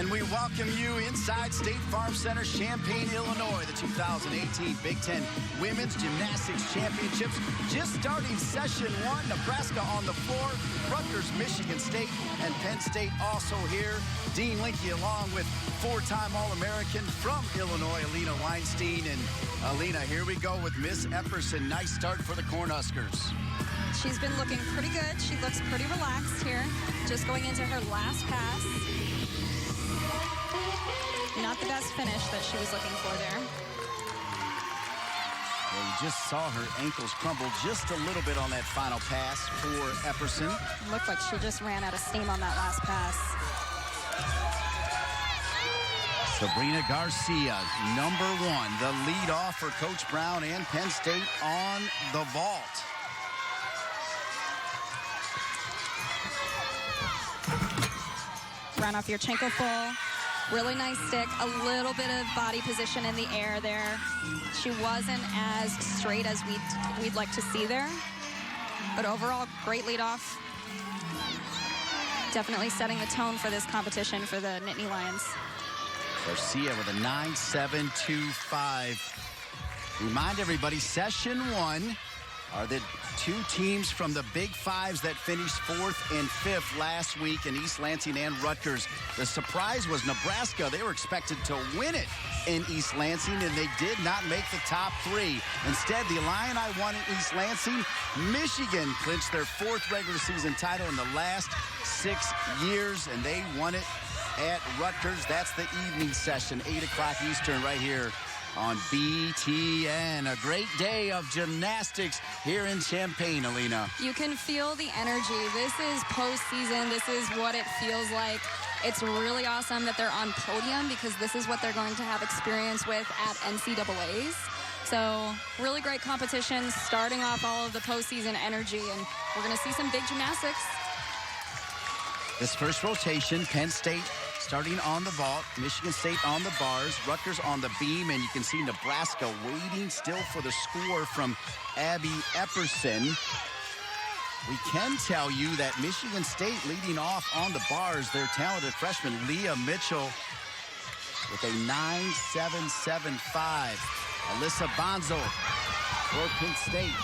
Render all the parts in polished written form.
And we welcome you inside State Farm Center, Champaign, Illinois. The 2018 Big Ten Women's Gymnastics Championships just starting session one. Nebraska on the floor, Rutgers, Michigan State, and Penn State also here. Dean Linke along with four-time All-American from Illinois, Alina Weinstein. And Alina, here we go with Miss Epperson. Nice start for the Cornhuskers. She's been looking pretty good. She looks pretty relaxed here. Just going into her last pass. Not the best finish that she was looking for there. Well, you just saw her ankles crumble just a little bit on that final pass for Epperson. Looked like she just ran out of steam on that last pass. Sabrina Garcia, number one, the lead off for Coach Brown and Penn State on the vault. Ran off Yarotska full. Really nice stick, a little bit of body position in the air there. She wasn't as straight as we'd like to see there. But overall, great lead off. Definitely setting the tone for this competition for the Nittany Lions. Garcia with a 9.725. Remind everybody, session one are the two teams from the Big Fives that finished 4th and 5th last week in East Lansing and Rutgers. The surprise was Nebraska. They were expected to win it in East Lansing, and they did not make the top three. Instead, the Illini won in East Lansing. Michigan clinched their 4th regular season title in the last 6 years, and they won it at Rutgers. That's the evening session, 8 o'clock Eastern, right here on BTN. A great day of gymnastics here in Champaign, Alina. You can feel the energy. This is postseason. This is what it feels like. It's really awesome that they're on podium because this is what they're going to have experience with at NCAAs. So really great competition, starting off all of the postseason energy, and we're going to see some big gymnastics. This first rotation, Penn State starting on the vault, Michigan State on the bars, Rutgers on the beam, and you can see Nebraska waiting still for the score from Abby Epperson. We can tell you that Michigan State leading off on the bars, their talented freshman Leah Mitchell with a 9.775. Alyssa Bonzo for Penn State.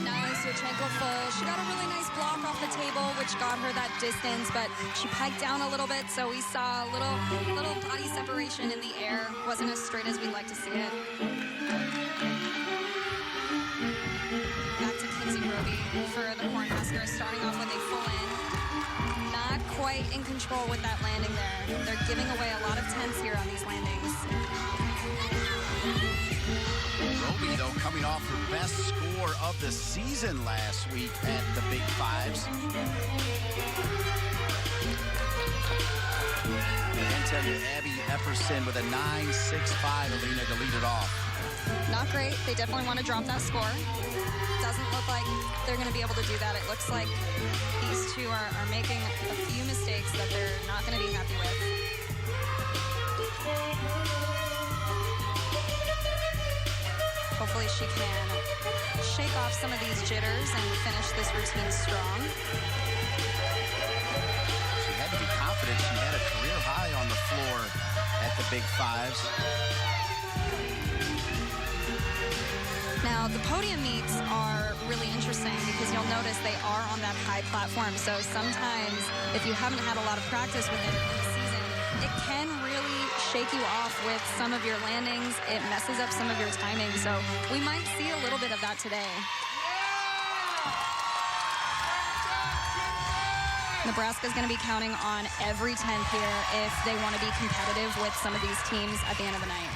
Nice, Yarotska full. She got a really nice block off the table, which got her that distance, but she piked down a little bit, so we saw a little body separation in the air. Wasn't as straight as we'd like to see it. Back to Kinsey Roby for the Cornhuskers, starting off with a full in. Not quite in control with that landing there. They're giving away a lot of tenths here on these landings. Roby, though, coming off her best score of the season last week at the Big Fives. And tell you, Abby Epperson with a 9.65, Alina, to lead it off. Not great. They definitely want to drop that score. Doesn't look like they're going to be able to do that. It looks like these two are making a few mistakes that they're not going to be happy with. Hopefully she can shake off some of these jitters and finish this routine strong. She had to be confident. She had a career high on the floor at the Big Fives. Now, the podium meets are really interesting because you'll notice they are on that high platform. So sometimes, if you haven't had a lot of practice with it in the season, it can really shake you off with some of your landings. It messes up some of your timing. So we might see a little bit of that today. Nebraska's going to be counting on every 10th here if they want to be competitive with some of these teams at the end of the night.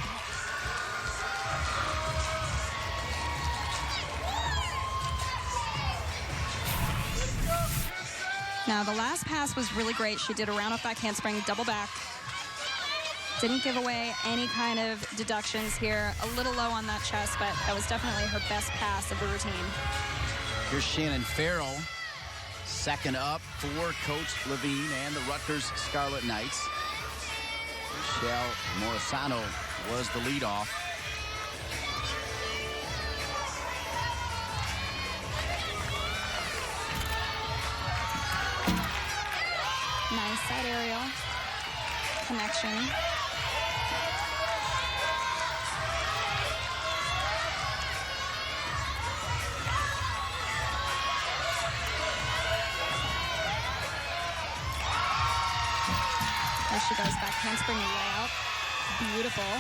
Now, the last pass was really great. She did a round off back handspring, double back. Didn't give away any kind of deductions here. A little low on that chest, but that was definitely her best pass of the routine. Here's Shannon Farrell, second up for Coach Levine and the Rutgers Scarlet Knights. Michelle Morisano was the leadoff. Nice side aerial connection. There she goes, back handspring layout. Beautiful.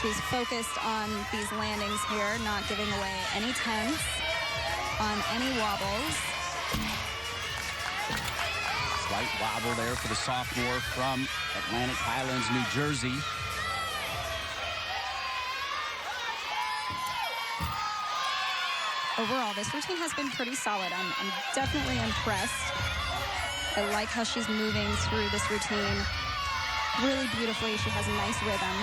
She's focused on these landings here, not giving away any tense on any wobbles. Slight wobble there for the sophomore from Atlantic Highlands, New Jersey. Overall, this routine has been pretty solid. I'm definitely impressed. I like how she's moving through this routine really beautifully. She has a nice rhythm.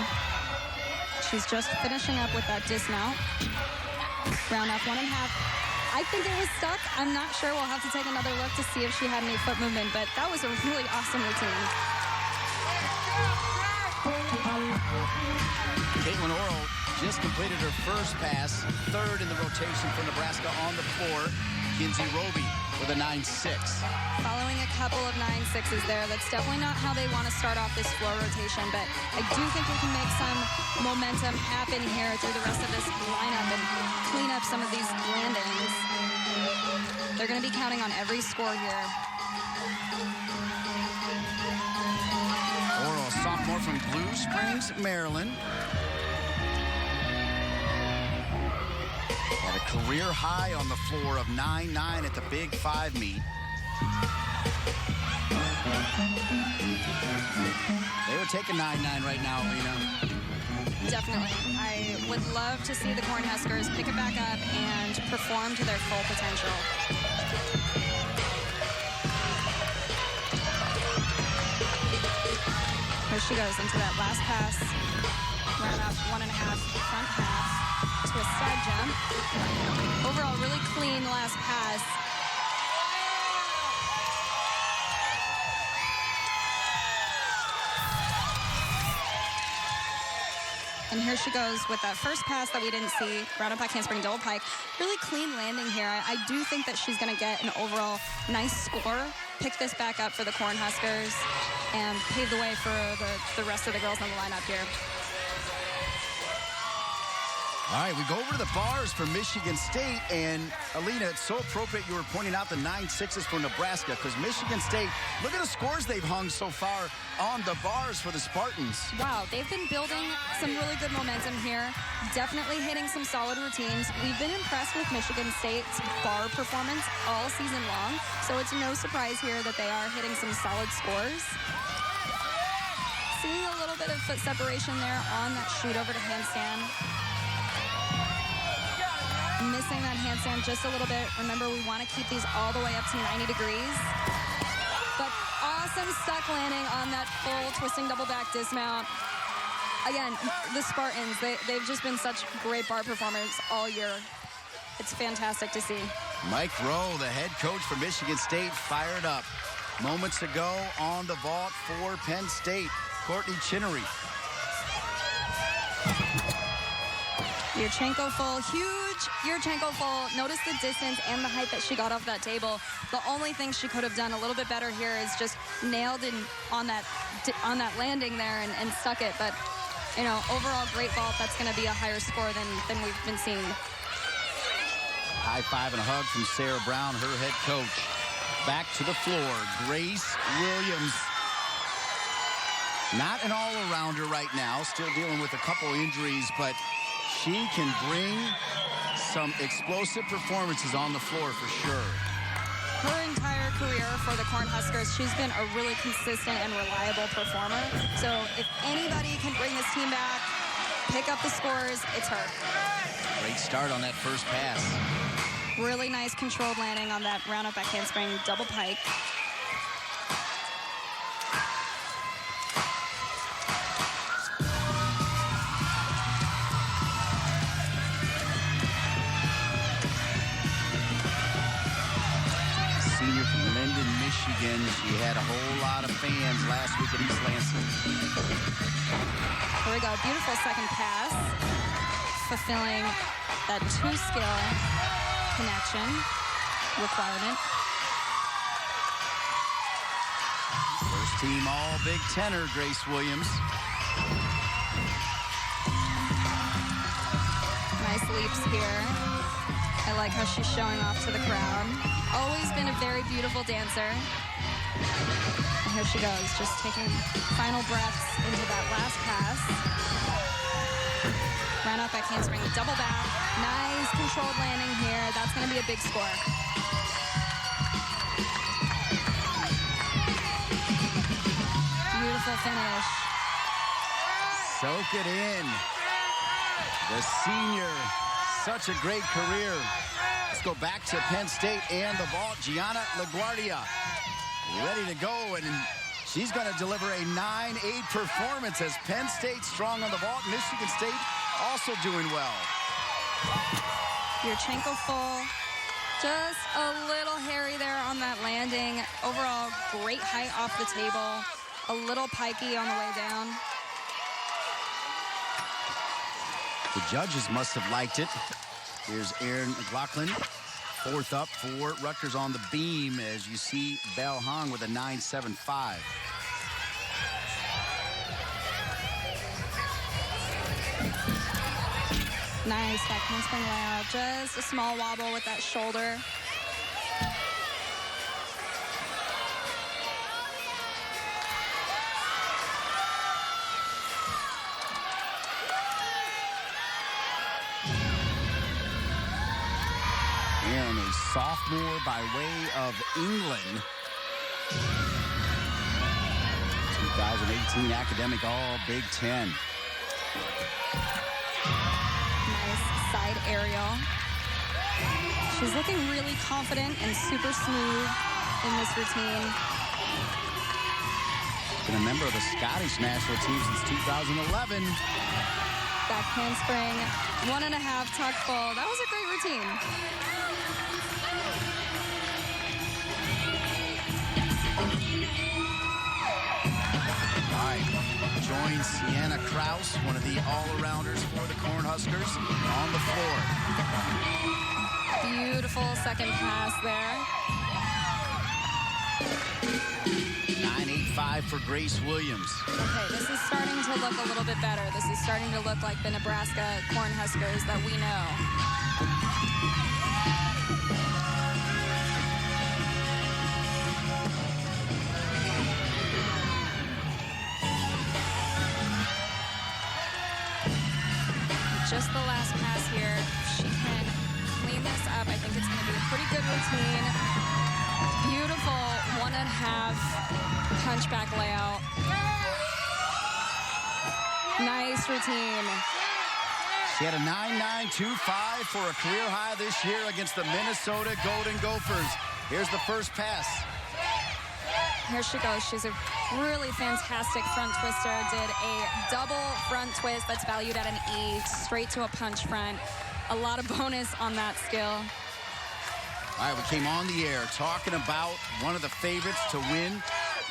She's just finishing up with that dismount. Round up 1.5. I think it was stuck. I'm not sure. We'll have to take another look to see if she had any foot movement, but that was a really awesome routine. Caitlin Orrell just completed her first pass, third in the rotation for Nebraska on the floor. Kinsey Roby with a 9.6. Following a couple of 9.6s there. That's definitely not how they want to start off this floor rotation, but I do think we can make some momentum happen here through the rest of this lineup and clean up some of these landings. They're going to be counting on every score here. Orrell, a sophomore from Blue Springs, Maryland. Had a career high on the floor of 9.9 at the Big 5 meet. They would take a 9.9 right now, Lena. Definitely. I would love to see the Cornhuskers pick it back up and perform to their full potential. Here she goes into that last pass. Round up 1.5 front half to a side jump. Overall, really clean last pass. And here she goes with that first pass that we didn't see. Round up back handspring double pike. Really clean landing here. I do think that she's going to get an overall nice score. Pick this back up for the Cornhuskers and pave the way for the rest of the girls on the lineup here. All right, we go over to the bars for Michigan State, and Alina, it's so appropriate you were pointing out the 9.6s for Nebraska, because Michigan State, look at the scores they've hung so far on the bars for the Spartans. Wow, they've been building some really good momentum here, definitely hitting some solid routines. We've been impressed with Michigan State's bar performance all season long, so it's no surprise here that they are hitting some solid scores. Seeing a little bit of foot separation there on that shoot over to handstand. Missing that handstand just a little bit. Remember, we want to keep these all the way up to 90 degrees. But awesome stuck landing on that full twisting double back dismount. Again, the Spartans, they've just been such great bar performers all year. It's fantastic to see. Mike Rowe, the head coach for Michigan State, fired up. Moments ago on the vault for Penn State, Courtney Chinnery. Yurchenko full, huge Yurchenko full. Notice the distance and the height that she got off that table. The only thing she could have done a little bit better here is just nailed in on that landing there and stuck it. But, you know, overall great vault. That's going to be a higher score than we've been seeing. High five and a hug from Sarah Brown, her head coach. Back to the floor, Grace Williams. Not an all-arounder right now, still dealing with a couple injuries, but she can bring some explosive performances on the floor for sure. Her entire career for the Cornhuskers, she's been a really consistent and reliable performer. So if anybody can bring this team back, pick up the scores, it's her. Great start on that first pass. Really nice controlled landing on that round up back handspring double pike. Senior from Linden, Michigan. She had a whole lot of fans last week at East Lansing. Here we go. Beautiful second pass. Fulfilling that two-skill connection requirement. team all Big Tenor, Grace Williams. Nice leaps here. I like how she's showing off to the crowd. Always been a very beautiful dancer. And here she goes, just taking final breaths into that last pass. Ran up back handspring, double back. Nice controlled landing here. That's going to be a big score. Beautiful finish. Soak it in. The senior, such a great career. Let's go back to Penn State and the vault. Gianna LaGuardia ready to go, and she's going to deliver a 9-8 performance as Penn State strong on the vault. Michigan State also doing well. Yarchenko full. Just a little hairy there on that landing. Overall, great height off the table. A little pikey on the way down. The judges must have liked it. Here's Erin McLaughlin, fourth up for Rutgers on the beam, as you see Bell Hong with a 9.75. Nice back handspring layout. Just a small wobble with that shoulder. And a sophomore by way of England. 2018 academic all Big Ten. Nice side aerial. She's looking really confident and super smooth in this routine. Been a member of the Scottish national team since 2011. Back handspring, 1.5 tuck full. That was a great routine. All right, joins Sienna Kraus, one of the all-arounders for the Cornhuskers, on the floor. Beautiful second pass there. 9.85 for Grace Williams. Okay, this is starting to look a little bit better. This is starting to look like the Nebraska Cornhuskers that we know. Just the last pass here. If she can clean this up, I think it's going to be a pretty good routine. Beautiful 1.5 punchback layout. Nice routine. She had a 9.925 for a career high this year against the Minnesota Golden Gophers. Here's the first pass. Here she goes. She's a really fantastic front twister. Did a double front twist that's valued at an E, straight to a punch front. A lot of bonus on that skill. All right, we came on the air talking about one of the favorites to win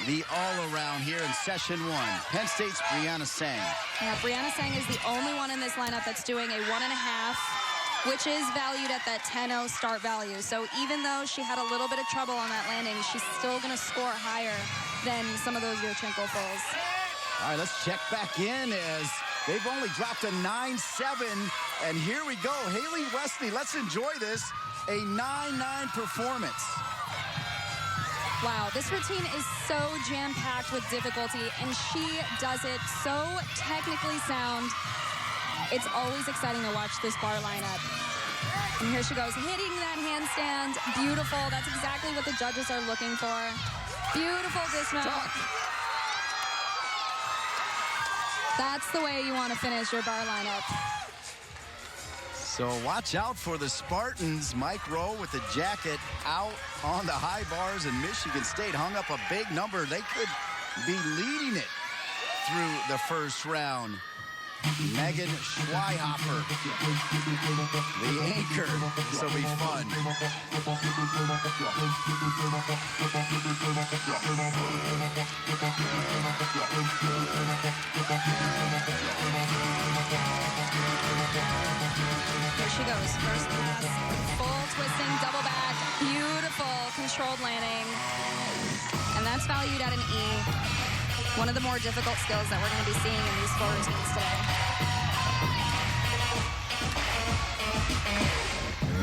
the all-around here in session one. Penn State's Brianna Sang. Yeah, Brianna Sang is the only one in this lineup that's doing a 1.5, which is valued at that 10-0 start value. So even though she had a little bit of trouble on that landing, she's still going to score higher than some of those Yarchenko fulls. All right, let's check back in as they've only dropped a 9.7. And here we go. Haley Wesley, let's enjoy this. A 9.9 performance. Wow, this routine is so jam-packed with difficulty, and she does it so technically sound. It's always exciting to watch this bar lineup. And here she goes, hitting that handstand. Beautiful. That's exactly what the judges are looking for. Beautiful dismount. That's the way you want to finish your bar lineup. So watch out for the Spartans. Mike Rowe with the jacket out on the high bars, and Michigan State hung up a big number. They could be leading it through the first round. Megan Schweihopper, the anchor. This will be fun. Here she goes. First pass, full twisting, double back, beautiful controlled landing. And that's valued at an E. One of the more difficult skills that we're going to be seeing in these 4 routines today.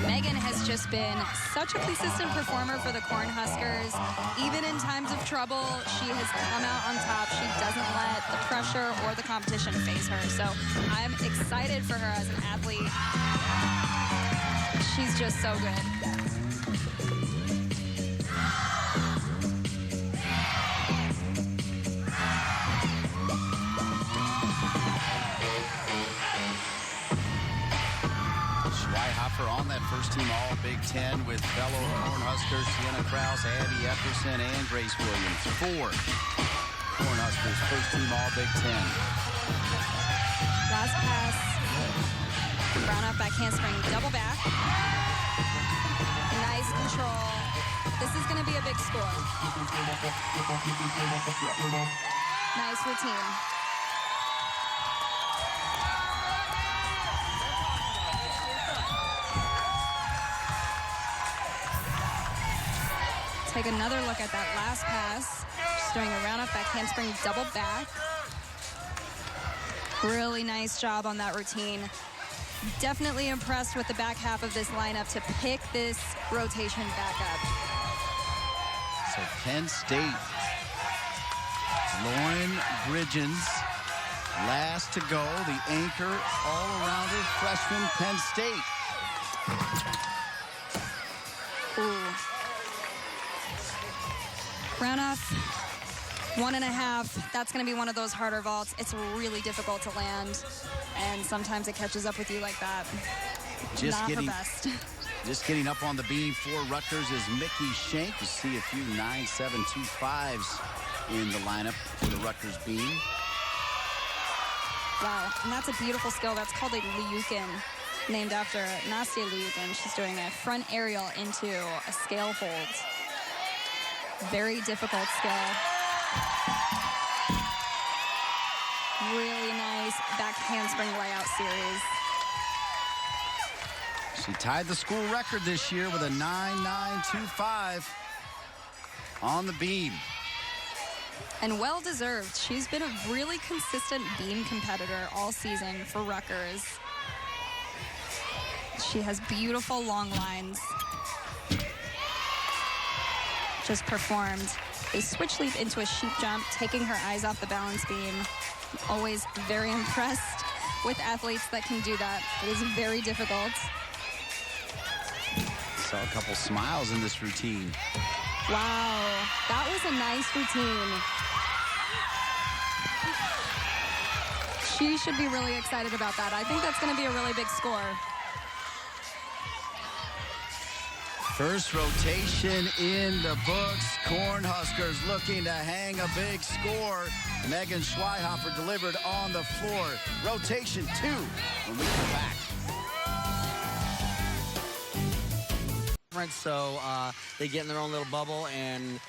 Megan has just been such a consistent performer for the Cornhuskers. Even in times of trouble, she has come out on top. She doesn't let the pressure or the competition phase her. So I'm excited for her as an athlete. She's just so good. On that first team All-Big Ten with fellow Cornhuskers Sienna Krause, Abby Epperson, and Grace Williams. 4 Cornhuskers first team All-Big Ten. Last pass. Brown up back handspring, double back. Nice control. This is going to be a big score. Nice routine. Take another look at that last pass. She's doing a round up back handspring double back. Really nice job on that routine. Definitely impressed with the back half of this lineup to pick this rotation back up. So Penn State, Lauren Bridgens, last to go, the anchor, all-arounder, freshman Penn State. Ooh. Round off, 1.5. That's going to be one of those harder vaults. It's really difficult to land, and sometimes it catches up with you like that. Not her best. Just getting up on the beam for Rutgers is Mickey Shank. You see a few 9.725s in the lineup for the Rutgers beam. Wow, and that's a beautiful skill. That's called a Liukin, named after Nastia Liukin. She's doing a front aerial into a scale hold. Very difficult skill. Really nice back handspring layout series. She tied the school record this year with a 9.925 on the beam. And well-deserved. She's been a really consistent beam competitor all season for Rutgers. She has beautiful long lines. Just performed a switch leap into a sheep jump, taking her eyes off the balance beam. Always very impressed with athletes that can do that. It is very difficult. Saw a couple smiles in this routine. Wow, that was a nice routine. She should be really excited about that. I think that's going to be a really big score. First rotation in the books. Cornhuskers looking to hang a big score. Megan Schweihofer delivered on the floor. Rotation 2 when we come back. So they get in their own little bubble and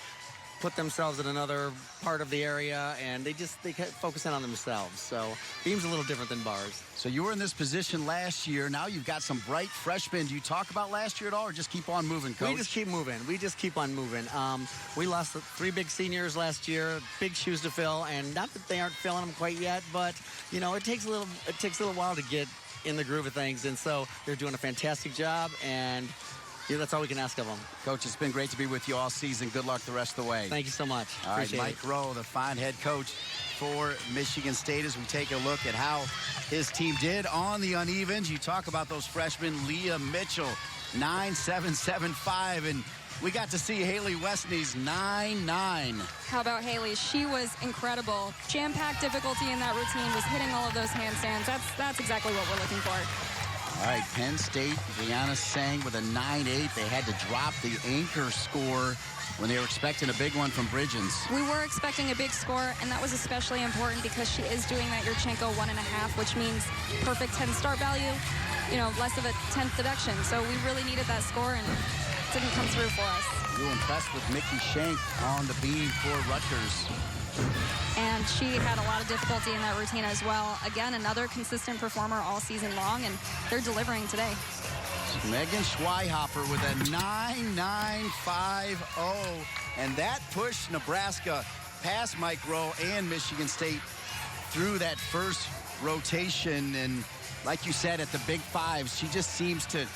put themselves in another part of the area, and they focus in on themselves. So beam's a little different than bars. So you were in this position last year. Now you've got some bright freshmen. Do you talk about last year at all, or just keep on moving, Coach? We just keep moving. We just keep on moving. We lost 3 big seniors last year, big shoes to fill, and not that they aren't filling them quite yet, but you know, it takes a little while to get in the groove of things, and so they're doing a fantastic job, and yeah, that's all we can ask of them. Coach, it's been great to be with you all season. Good luck the rest of the way. Thank you so much. All right, Mike Rowe, the fine head coach for Michigan State, as we take a look at how his team did on the unevens. You talk about those freshmen. Leah Mitchell, 9.775, and we got to see Haley Westney's 9.9. How about Haley? She was incredible. Jam-packed difficulty in that routine, was hitting all of those handstands. That's exactly what we're looking for. All right, Penn State, Brianna Sang with a 9.8. They had to drop the anchor score when they were expecting a big one from Bridgens. We were expecting a big score, and that was especially important because she is doing that Yurchenko 1.5, which means perfect 10 start value, you know, less of a 10th deduction. So we really needed that score, and it didn't come through for us. You were impressed with Mickey Shank on the beam for Rutgers. And she had a lot of difficulty in that routine as well. Again, another consistent performer all season long, and they're delivering today. Megan Schweihofer with a 9.950, and that pushed Nebraska past Mike Rowe and Michigan State through that first rotation. And like you said, at the Big Fives, she just seems to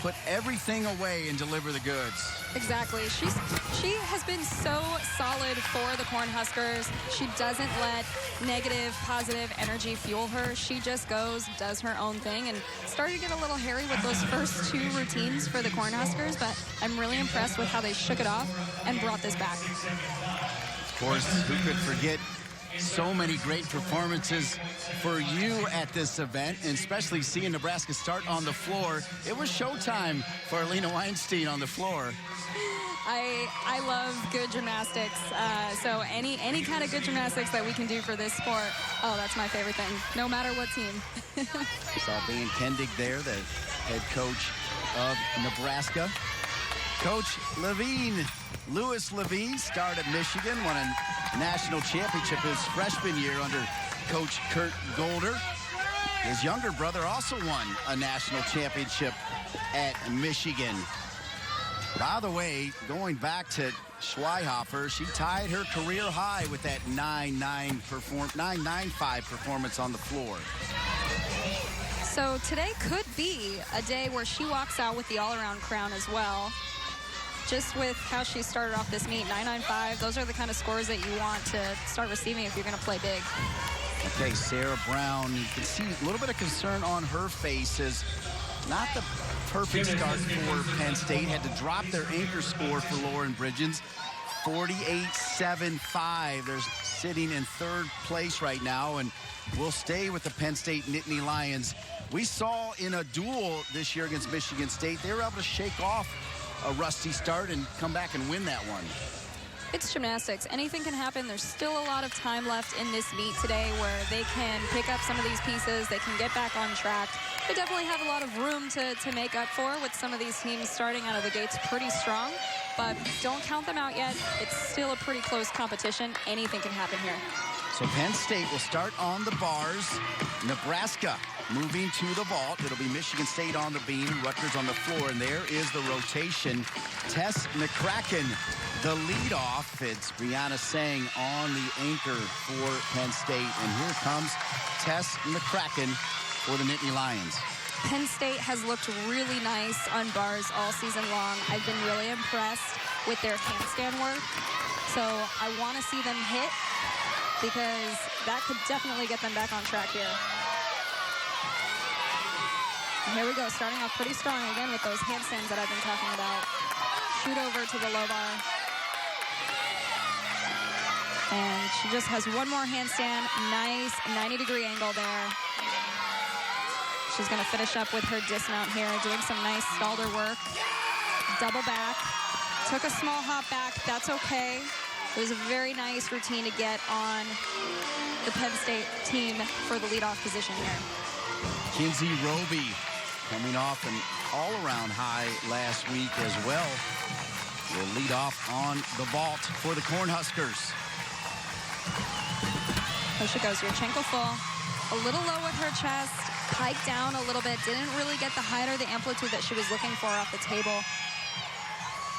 put everything away and deliver the goods. Exactly. She has been so solid for the Cornhuskers. She doesn't let negative, positive energy fuel her. She just goes, does her own thing, and started to get a little hairy with those first two routines for the Cornhuskers, but I'm really impressed with how they shook it off and brought this back. Of course, who could forget so many great performances for you at this event, and especially seeing Nebraska start on the floor. It was showtime for Alina Weinstein on the floor. I love good gymnastics, so any kind of good gymnastics that we can do for this sport, oh, that's my favorite thing, no matter what team. Saw Dan Kendig there, the head coach of Nebraska. Coach Levine, Lewis Levine, starred at Michigan, won a national championship his freshman year under Coach Kurt Golder. His younger brother also won a national championship at Michigan. By the way, going back to Schweihofer, she tied her career high with that 9.95 performance on the floor. So today could be a day where she walks out with the all-around crown as well. Just with how she started off this meet, 9.95, those are the kind of scores that you want to start receiving if you're going to play big. Okay, Sarah Brown, you can see a little bit of concern on her face as not the perfect start for Penn State. Had to drop their anchor score for Lauren Bridgens, 48-7-5. They're sitting in third place right now, and we'll stay with the Penn State Nittany Lions. We saw in a duel this year against Michigan State, they were able to shake off a rusty start and come back and win that one. It's gymnastics. Anything can happen. There's still a lot of time left in this meet today where they can pick up some of these pieces. They can get back on track. They definitely have a lot of room to make up for with some of these teams starting out of the gates pretty strong. But don't count them out yet. It's still a pretty close competition. Anything can happen here. So Penn State will start on the bars. Nebraska moving to the vault. It'll be Michigan State on the beam, Rutgers on the floor, and there is the rotation. Tess McCracken, the leadoff. It's Brianna Sang on the anchor for Penn State, and here comes Tess McCracken for the Nittany Lions. Penn State has looked really nice on bars all season long. I've been really impressed with their handstand work, so I want to see them hit because that could definitely get them back on track here. Here we go, starting off pretty strong again with those handstands that I've been talking about. Shoot over to the low bar. And she just has one more handstand. Nice 90-degree angle there. She's going to finish up with her dismount here, doing some nice stalder work. Double back. Took a small hop back. That's okay. It was a very nice routine to get on the Penn State team for the leadoff position here. Kinsey Roby coming off an all-around high last week as well. Will lead off on the vault for the Cornhuskers. There she goes, Yarchenko full. A little low with her chest, piked down a little bit. Didn't really get the height or the amplitude that she was looking for off the table.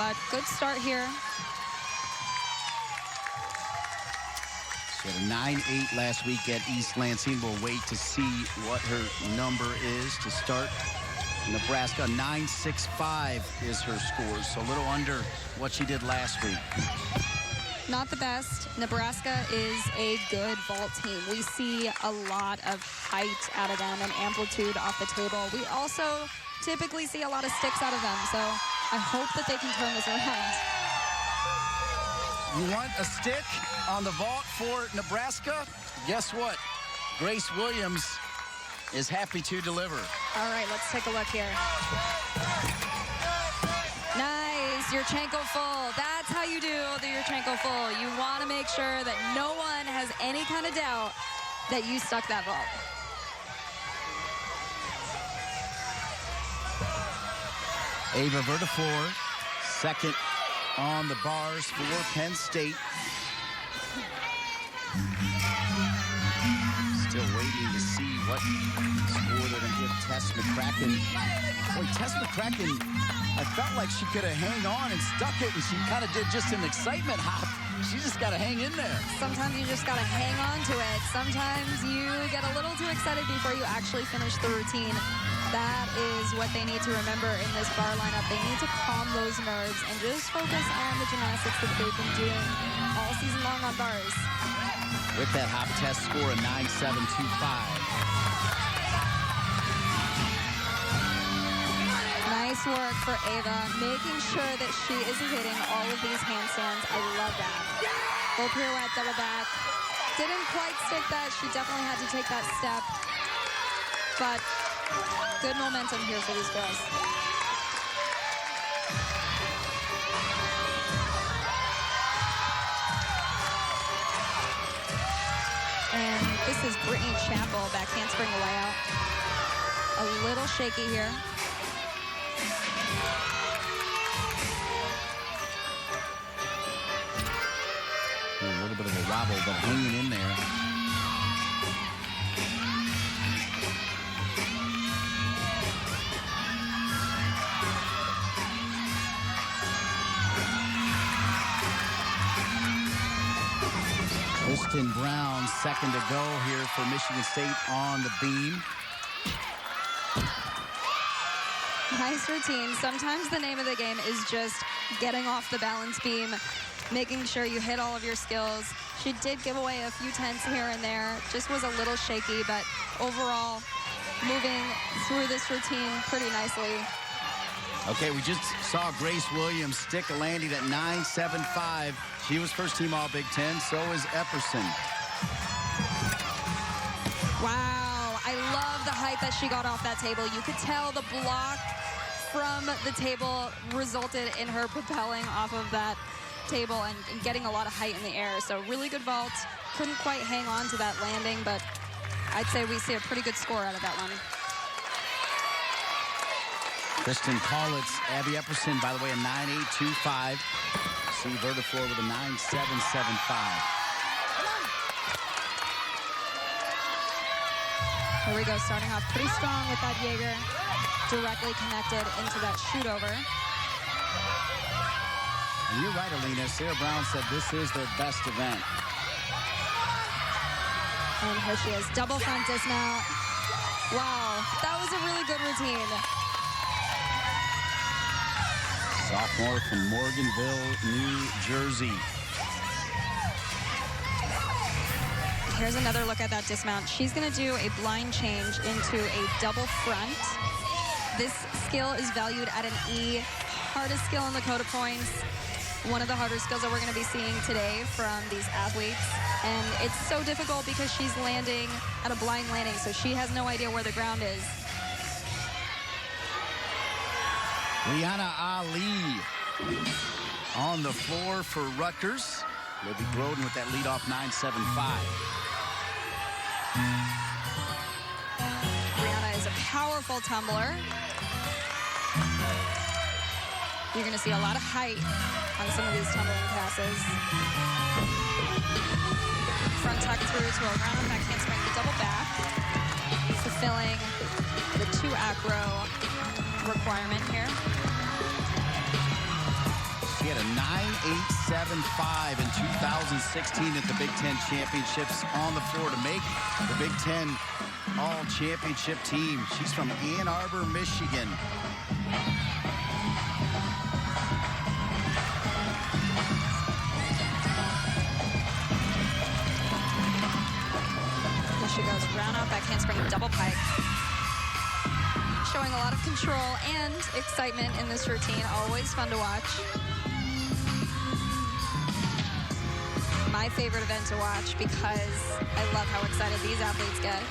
But good start here. She had a 9.8 last week at East Lansing. We'll wait to see what her number is to start. Nebraska, 9.65 is her score, so a little under what she did last week. Not the best. Nebraska is a good vault team. We see a lot of height out of them and amplitude off the table. We also typically see a lot of sticks out of them, so I hope that they can turn this around. You want a stick on the vault for Nebraska? Guess what? Grace Williams is happy to deliver. All right, let's take a look here. Nice, Yarchenko full. That's how you do the Yarchenko full. You want to make sure that no one has any kind of doubt that you stuck that vault. Ava Vertifor, second on the bars for Penn State. Still waiting to see what score they're going to give Tess McCracken. Boy, Tess McCracken, I felt like she could have hung on and stuck it, and she kind of did just an excitement hop She just got to hang in there. Sometimes you just got to hang on to it. Sometimes you get a little too excited before you actually finish the routine. That is what they need to remember in this bar lineup. They need to calm those nerves and just focus on the gymnastics that they've been doing all season long on bars. With that hop test score of 9.725. Nice work for Ava, making sure that she is hitting all of these handstands. I love that. Full pirouette, double back. Didn't quite stick that. She definitely had to take that step. But good momentum here for these girls. And this is Brittany Chappell, back handspring layout. A little shaky here. A little bit of a wobble, but hanging in there. Kristen Brown, second to go here for Michigan State on the beam. Nice routine. Sometimes the name of the game is just getting off the balance beam, making sure you hit all of your skills. She did give away a few tenths here and there. Just was a little shaky, but overall, moving through this routine pretty nicely. Okay, we just saw Grace Williams stick a landing at 9.75. She was first team All Big Ten, so is Epperson. Wow, I love the height that she got off that table. You could tell the block from the table resulted in her propelling off of that table and getting a lot of height in the air. So really good vault. Couldn't quite hang on to that landing, but I'd say we see a pretty good score out of that one. Kristen Kaulitz, Abby Epperson, by the way, a 9.825. See Vertifloor with a 9.775. Here we go, starting off pretty strong with that Jaeger. Directly connected into that shoot over. And you're right, Alina. Sarah Brown said this is their best event. And here she is, double front dismount. Wow, that was a really good routine. Sophomore from Morganville, New Jersey. Here's another look at that dismount. She's going to do a blind change into a double front. This skill is valued at an E. Hardest skill in the Coda points. One of the harder skills that we're going to be seeing today from these athletes. And it's so difficult because she's landing at a blind landing, so she has no idea where the ground is. Rihanna Ali on the floor for Rutgers. Libby Groden with that leadoff 9.75. Rihanna is a powerful tumbler. You're going to see a lot of height on some of these tumbling passes. Front tuck through to a round back handspring, the double back, fulfilling the 2 acro requirement here. She had a 9.875 in 2016 at the Big Ten Championships on the floor to make the Big Ten All-Championship team. She's from Ann Arbor, Michigan. Here she goes, round out back handspring, double pike. Showing a lot of control and excitement in this routine. Always fun to watch. My favorite event to watch because I love how excited these athletes get.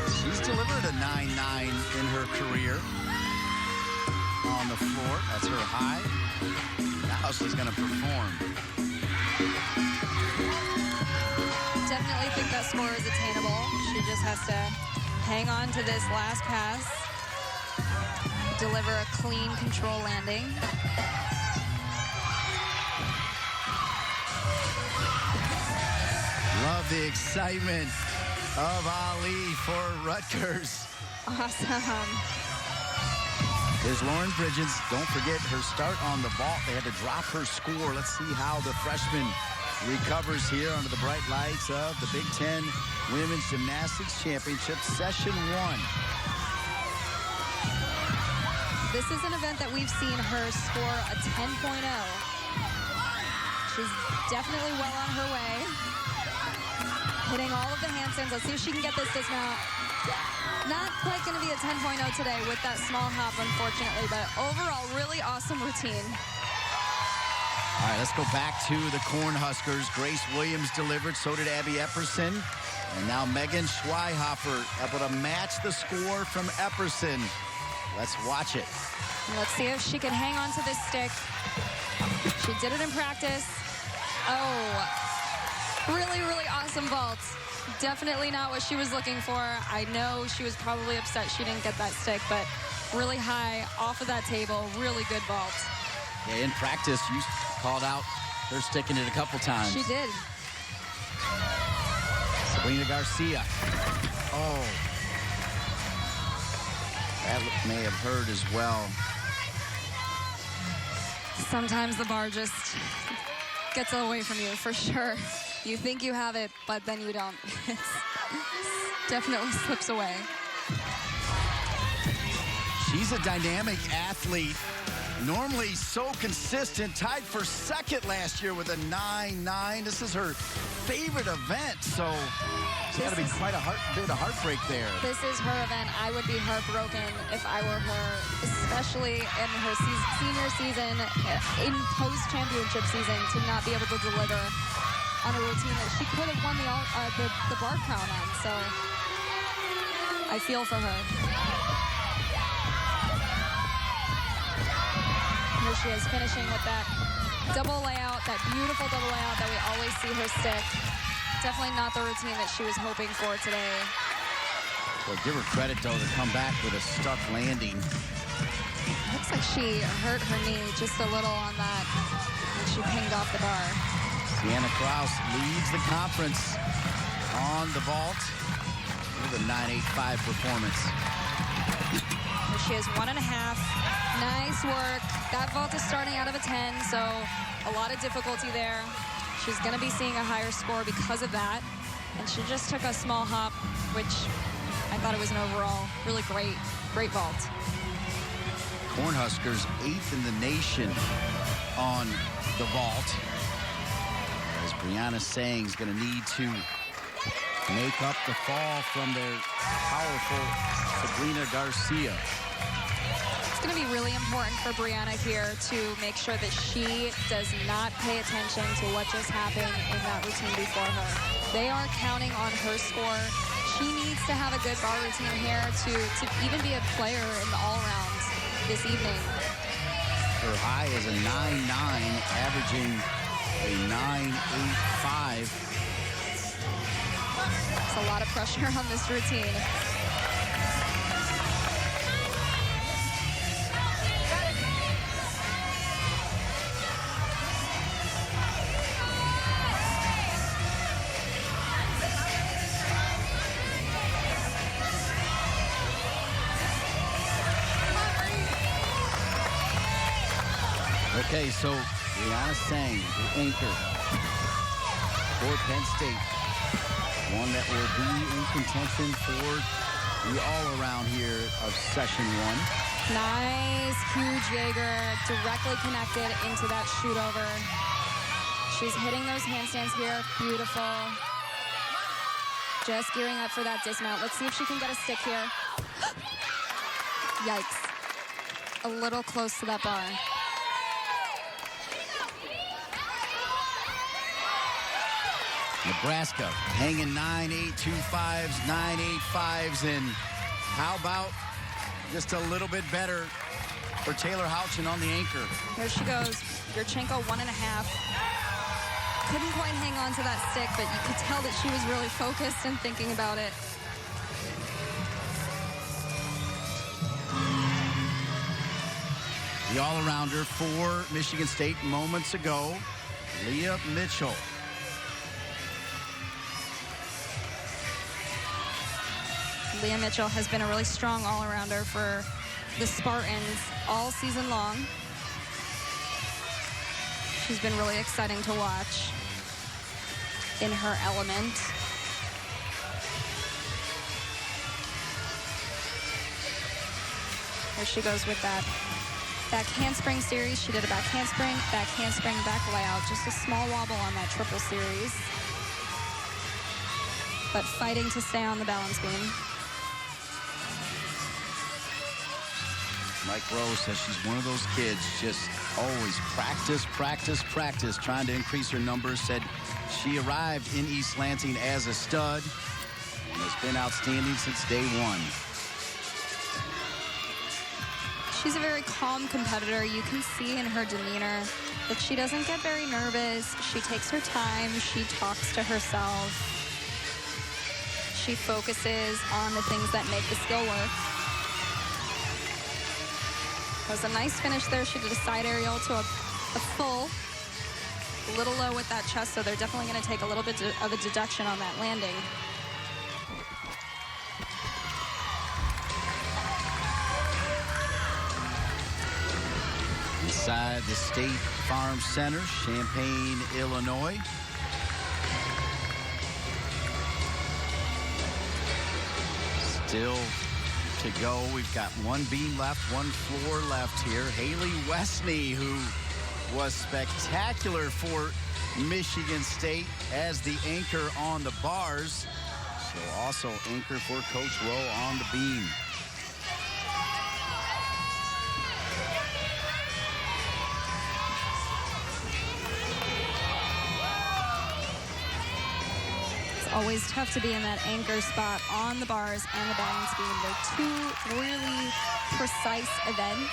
She's delivered a 9.9 in her career on the floor. That's her high. Now she's going to perform. Definitely think that score is attainable. She just has to hang on to this last pass, deliver a clean control landing. Love the excitement of Ali for Rutgers. Awesome. Here's Lauren Bridges. Don't forget her start on the vault. They had to drop her score. Let's see how the freshman recovers here under the bright lights of the Big Ten Women's Gymnastics Championship, Session 1. This is an event that we've seen her score a 10.0. She's definitely well on her way. Hitting all of the handstands. Let's see if she can get this dismount. Not quite going to be a 10.0 today with that small hop, unfortunately, but overall, really awesome routine. All right, let's go back to the Cornhuskers. Grace Williams delivered, so did Abby Epperson. And now Megan Schweihofer able to match the score from Epperson. Let's watch it. Let's see if she can hang on to this stick. She did it in practice. Oh, really, really awesome vault. Definitely not what she was looking for. I know she was probably upset she didn't get that stick, but really high off of that table. Really good vault. Yeah, in practice, you called out her sticking it a couple times. She did. Sabrina Garcia. Oh. That may have hurt as well. Sometimes the bar just gets away from you, for sure. You think you have it, but then you don't. It definitely slips away. She's a dynamic athlete. Normally so consistent, tied for second last year with a 9.9. This is her favorite event, so it's got to be quite a bit of heartbreak there. This is her event. I would be heartbroken if I were her, especially in her senior season, in post-championship season, to not be able to deliver on a routine that she could have won the bar crown on. So I feel for her. Here she is finishing with that double layout, that beautiful double layout that we always see her stick. Definitely not the routine that she was hoping for today. Well, give her credit, though, to come back with a stuck landing. Looks like she hurt her knee just a little on that when she pinged off the bar. Sienna Kraus leads the conference on the vault with a 9.85 performance. Here she is, 1.5. Nice work. That vault is starting out of a 10, so a lot of difficulty there. She's going to be seeing a higher score because of that. And she just took a small hop, which I thought it was an overall really great vault. Cornhuskers 8th in the nation on the vault. As Brianna Sang is going to need to make up the fall from their powerful Sabrina Garcia. It's going to be really important for Brianna here to make sure that she does not pay attention to what just happened in that routine before her. They are counting on her score. She needs to have a good bar routine here to even be a player in the all-rounds this evening. Her high is a 9.9, averaging a 9.85. It's a lot of pressure on this routine. Okay, so Brianna Sang, the anchor for Penn State. One that will be in contention for the all-around here of Session 1. Nice, huge Jaeger, directly connected into that shoot over. She's hitting those handstands here, beautiful. Just gearing up for that dismount. Let's see if she can get a stick here. Yikes. A little close to that bar. Nebraska hanging 9.825s, 9.85s, and how about just a little bit better for Taylor Houchin on the anchor. Here she goes. Yurchenko 1.5. Couldn't quite hang on to that stick, but you could tell that she was really focused and thinking about it. The all-arounder for Michigan State moments ago, Leah Mitchell. Leah Mitchell has been a really strong all-arounder for the Spartans all season long. She's been really exciting to watch in her element. Here she goes with that back handspring series. She did a back handspring, back layout. Just a small wobble on that triple series. But fighting to stay on the balance beam. Mike Rose says she's one of those kids, just always practice, trying to increase her numbers. Said she arrived in East Lansing as a stud and has been outstanding since day one. She's a very calm competitor. You can see in her demeanor that she doesn't get very nervous. She takes her time. She talks to herself. She focuses on the things that make the skill work. It was a nice finish there. She did a side aerial to a full. A little low with that chest, so they're definitely going to take a little bit of a deduction on that landing. Inside the State Farm Center, Champaign, Illinois. Still to go. We've got one beam left, one floor left here. Haley Westney, who was spectacular for Michigan State as the anchor on the bars. She'll also anchor for Coach Rowe on the beam. Always tough to be in that anchor spot on the bars and the balance beam. They're two really precise events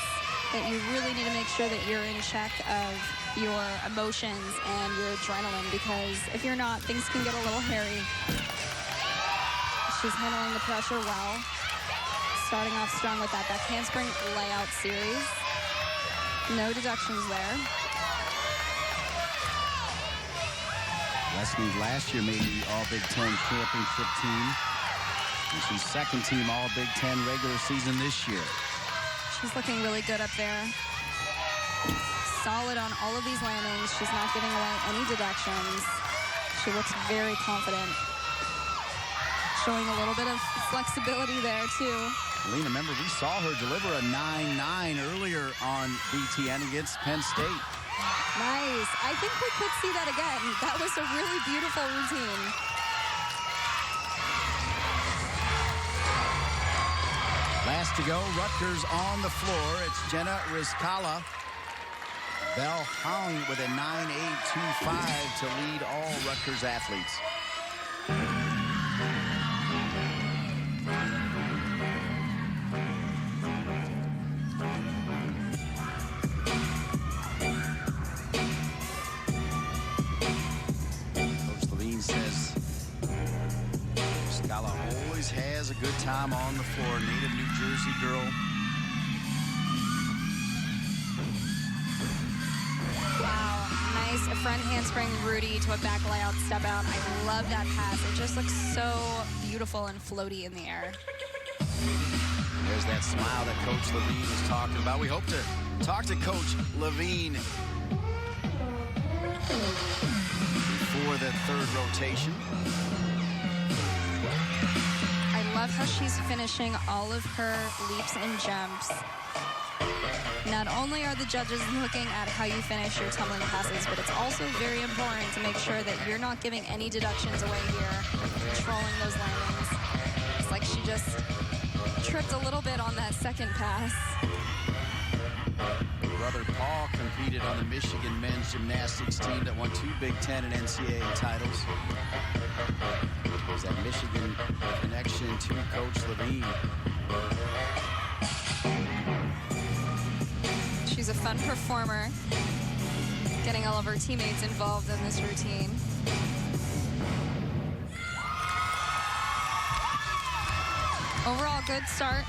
that you really need to make sure that you're in check of your emotions and your adrenaline, because if you're not, things can get a little hairy. She's handling the pressure well. Starting off strong with that back handspring layout series. No deductions there. Westney last year made the All-Big Ten championship team. And she's second team All-Big Ten regular season this year. She's looking really good up there. Solid on all of these landings. She's not giving away any deductions. She looks very confident. Showing a little bit of flexibility there, too. Lena, remember, we saw her deliver a 9-9 earlier on BTN against Penn State. Nice. I think we could see that again. That was a really beautiful routine. Last to go, Rutgers on the floor. It's Jenna Rizkala. Bell hung with a 9.825 to lead all Rutgers athletes. Has a good time on the floor. Native New Jersey girl. Wow, nice front handspring Rudy to a back layout step out. I love that pass. It just looks so beautiful and floaty in the air. There's that smile that Coach Levine was talking about. We hope to talk to Coach Levine for the third rotation. I love how she's finishing all of her leaps and jumps. Not only are the judges looking at how you finish your tumbling passes, but it's also very important to make sure that you're not giving any deductions away here, controlling those landings. It's like she just tripped a little bit on that second pass. Brother Paul competed on the Michigan men's gymnastics team that won 2 Big Ten and NCAA titles. There's that Michigan connection to Coach Levine. She's a fun performer, getting all of her teammates involved in this routine. Overall, good start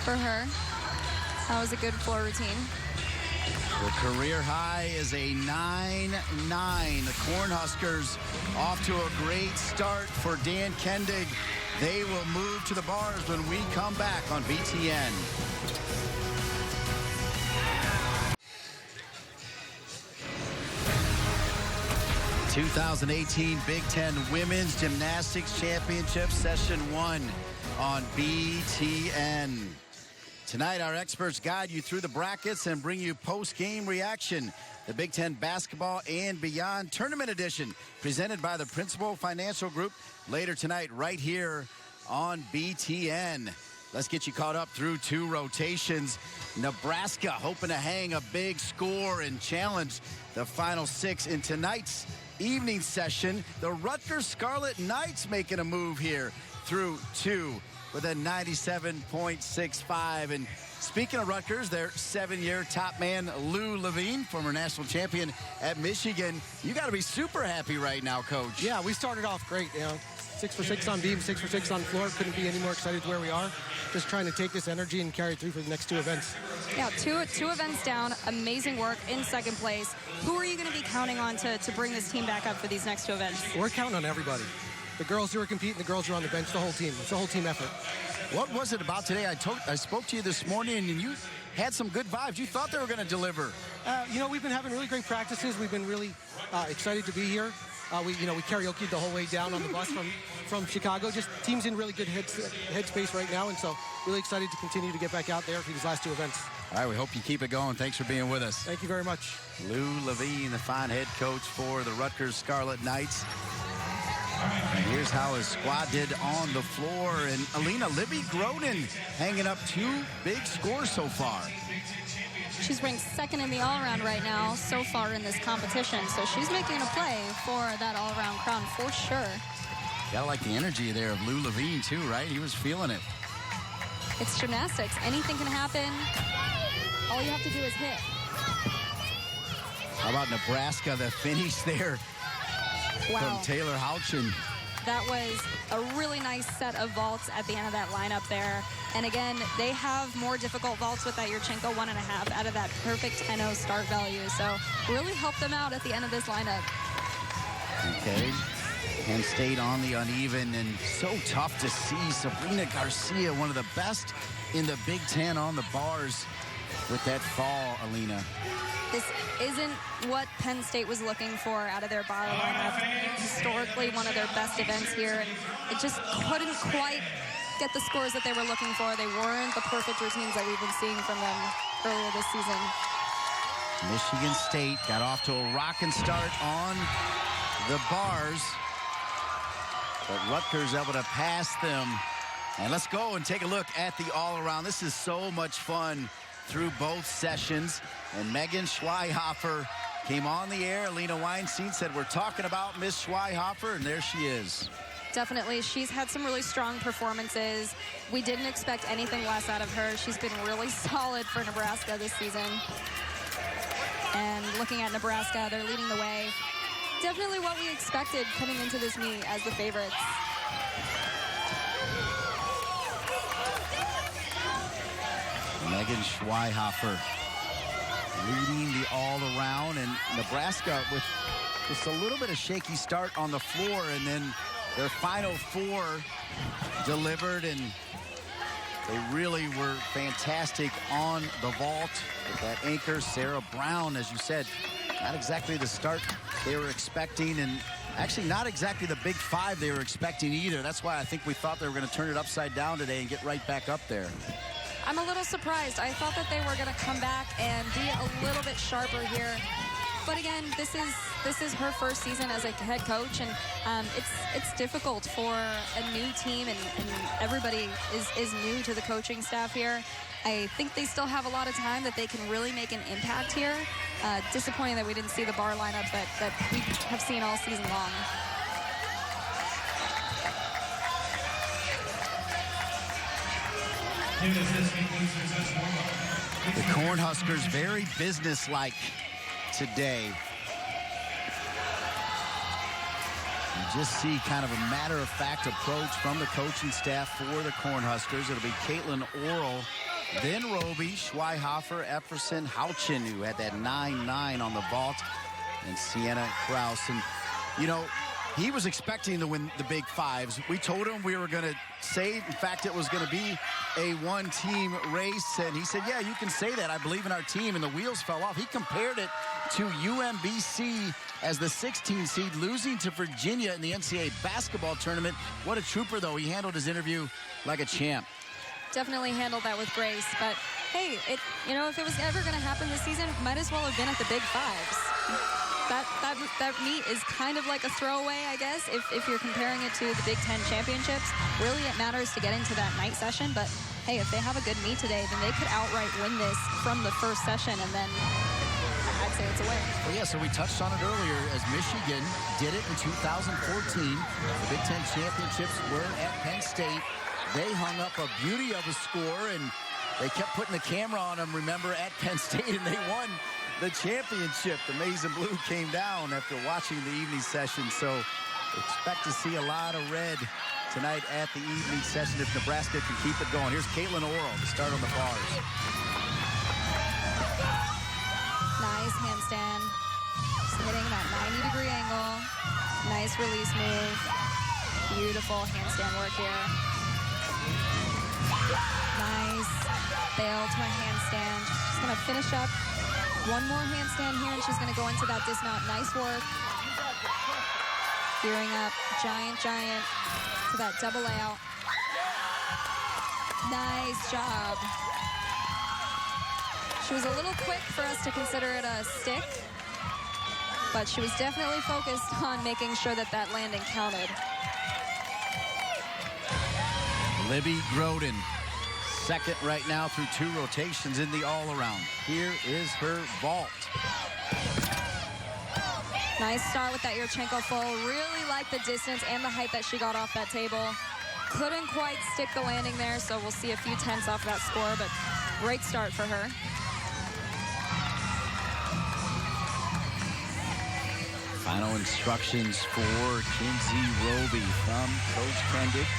for her. That was a good floor routine. The career high is a 9-9. The Cornhuskers off to a great start for Dan Kendig They will move to the bars when we come back on BTN. The 2018 Big Ten Women's Gymnastics Championship Session 1 on BTN. Tonight, our experts guide you through the brackets and bring you post-game reaction. The Big Ten Basketball and Beyond Tournament Edition, presented by the Principal Financial Group, later tonight right here on BTN. Let's get you caught up through 2 rotations. Nebraska hoping to hang a big score and challenge the Final 6 in tonight's evening session. The Rutgers Scarlet Knights making a move here through 2 with a 97.65. And speaking of Rutgers, their 7-year top man, Lou Levine, former national champion at Michigan. You got to be super happy right now, Coach. Yeah, we started off great. 6 for 6 on beam, 6 for 6 on floor. Couldn't be any more excited where we are. Just trying to take this energy and carry it through for the next 2 events. Yeah, two events down. Amazing work in second place. Who are you going to be counting on to bring this team back up for these next 2 events? We're counting on everybody. The girls who are competing, the girls who are on the bench, the whole team. It's a whole team effort. What was it about today? I spoke to you this morning, and you had some good vibes. You thought they were going to deliver. We've been having really great practices. We've been really excited to be here. We karaoke the whole way down on the bus from Chicago. Just team's in really good headspace right now, and so really excited to continue to get back out there for these last 2 events. All right, we hope you keep it going. Thanks for being with us. Thank you very much. Lou Levine, the fine head coach for the Rutgers Scarlet Knights. And here's how his squad did on the floor. And Alina, Libby Groden hanging up 2 big scores so far. She's ranked 2nd in the all-around right now so far in this competition. So she's making a play for that all-around crown for sure. Gotta like the energy there of Lou Levine too, right? He was feeling it. It's gymnastics. Anything can happen. All you have to do is hit. How about Nebraska, the finish there from Taylor Houchin. That was a really nice set of vaults at the end of that lineup there. And again, they have more difficult vaults with that Yurchenko 1.5 out of that perfect 10-0 start value. So really helped them out at the end of this lineup. Okay. Penn State on the uneven, and so tough to see Sabrina Garcia, one of the best in the Big Ten on the bars with that fall, Alina. This isn't what Penn State was looking for out of their bar lineup. Historically, one of their best events here, and it just couldn't quite get the scores that they were looking for. They weren't the perfect routines that we've been seeing from them earlier this season. Michigan State got off to a rocking start on the bars, but Rutgers able to pass them. And let's go and take a look at the all-around. This is so much fun through both sessions. And Megan Schweihofer came on the air. Alina Weinstein said, we're talking about Miss Schweihofer, and there she is. Definitely. She's had some really strong performances. We didn't expect anything less out of her. She's been really solid for Nebraska this season. And looking at Nebraska, they're leading the way. Definitely what we expected coming into this meet as the favorites. Megan Schweihofer leading the all-around, and Nebraska with just a little bit of shaky start on the floor, and then their final 4 delivered, and they really were fantastic on the vault with that anchor, Sarah Brown, as you said. Not exactly the start they were expecting, and actually not exactly the big 5 they were expecting either. That's why I think we thought they were going to turn it upside down today and get right back up there. I'm a little surprised. I thought that they were going to come back and be a little bit sharper here. But again, this is her first season as a head coach, and it's difficult for a new team, and everybody is new to the coaching staff here. I think they still have a lot of time that they can really make an impact here. Disappointing that we didn't see the bar lineup that we have seen all season long. The Cornhuskers very businesslike today. You just see kind of a matter-of-fact approach from the coaching staff for the Cornhuskers. It'll be Caitlin Orrell, then Roby, Schweihofer, Epperson, Houchin, who had that 9-9 on the vault, and Sienna Krause. And, you know, He was expecting to win the Big Fives. We told him we were going to say, in fact, it was going to be a one-team race. And he said, yeah, you can say that. I believe in our team. And the wheels fell off. He compared it to UMBC as the 16 seed, losing to Virginia in the NCAA basketball tournament. What a trooper, though. He handled his interview like a champ. Definitely handled that with grace. But, hey, if it was ever going to happen this season, might as well have been at the Big Fives. That meet is kind of like a throwaway, I guess, if you're comparing it to the Big Ten championships. Really, it matters to get into that night session. But, hey, if they have a good meet today, then they could outright win this from the first session, and then I'd say it's a win. Well, yeah, so we touched on it earlier as Michigan did it in 2014. The Big Ten championships were at Penn State. They hung up a beauty of a score, and they kept putting the camera on them, remember, at Penn State, and they won the championship. The Maize and Blue came down after watching the evening session, so expect to see a lot of red tonight at the evening session if Nebraska can keep it going. Here's Caitlin Oral to start on the bars. Nice handstand. Just hitting that 90-degree angle. Nice release move. Beautiful handstand work here. Nice bail to a handstand. She's going to finish up. One more handstand here, and she's going to go into that dismount. Nice work. Gearing up. Giant to that double layout. Nice job. She was a little quick for us to consider it a stick, but she was definitely focused on making sure that that landing counted. Libby Groden, second right now through 2 rotations in the all-around. Here is her vault. Nice start with that Yurchenko full. Really like the distance and the height that she got off that table. Couldn't quite stick the landing there, so we'll see a few tenths off that score, but great start for her. Final instructions for Kinsey Roby from Coach Kendick.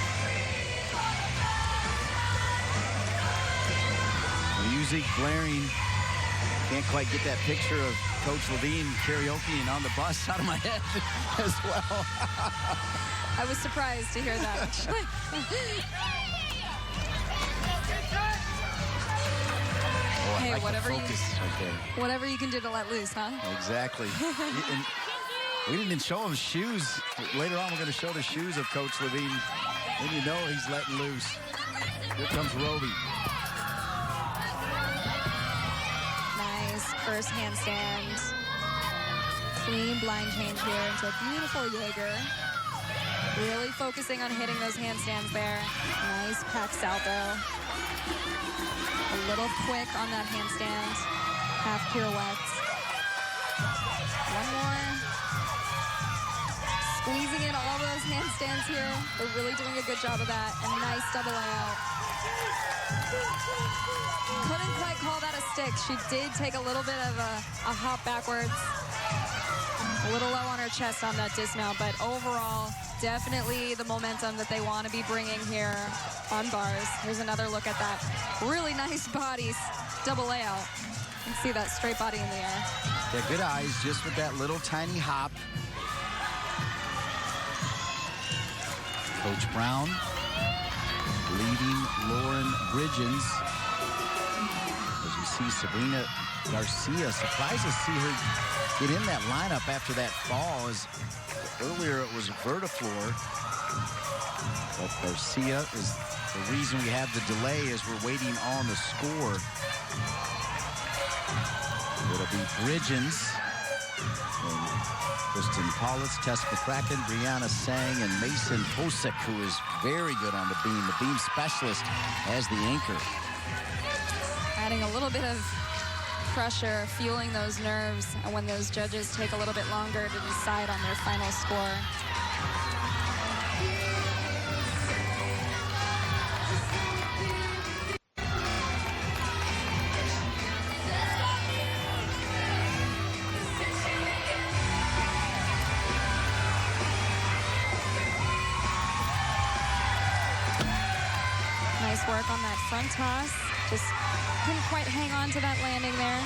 Music blaring. Can't quite get that picture of Coach Levine karaokeing on the bus out of my head as well. I was surprised to hear that, actually. Hey, like whatever you can do to let loose, huh? Exactly. And we didn't show him shoes. Later on, we're going to show the shoes of Coach Levine. Then you know he's letting loose. Here comes Roby. Nice first handstand. Clean blind change here into a beautiful Jaeger. Really focusing on hitting those handstands there. Nice pack salto. A little quick on that handstand. Half pirouette. One more. Squeezing in all those handstands here. They're really doing a good job of that. And nice double layout. Couldn't quite call that a stick. She did take a little bit of a hop backwards. A little low on her chest on that dismount, but overall, definitely the momentum that they want to be bringing here on bars. Here's another look at that really nice bodies double layout. You can see that straight body in the air. Yeah, good eyes just with that little tiny hop. Coach Brown leading Lauren Bridgens. As you see Sabrina Garcia, surprised to see her get in that lineup after that fall, as earlier it was Vertiflor. But Garcia is the reason we have the delay as we're waiting on the score. It'll be Bridgens, and Kristen Paulitz, Tess McCracken, Brianna Sang, and Mason Hosek, who is very good on the beam specialist as the anchor. Adding a little bit of pressure, fueling those nerves, and when those judges take a little bit longer to decide on their final score. Nice work on that front toss. Just couldn't quite hang on to that landing there.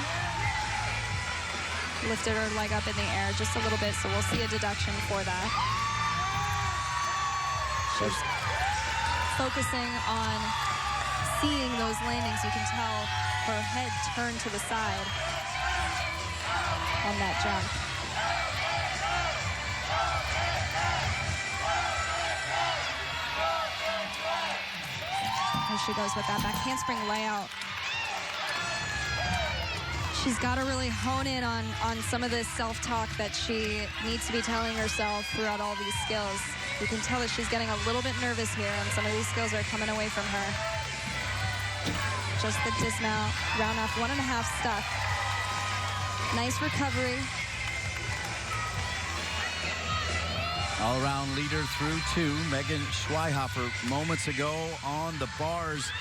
Lifted her leg up in the air just a little bit, so we'll see a deduction for that. She's focusing on seeing those landings. You can tell her head turned to the side on that jump. There she goes with that back handspring layout. She's got to really hone in on some of this self-talk that she needs to be telling herself throughout all these skills. You can tell that she's getting a little bit nervous here, and some of these skills are coming away from her. Just the dismount, round off 1.5 stuck. Nice recovery. All-around leader through 2. Megan Schweihofer moments ago on the bars.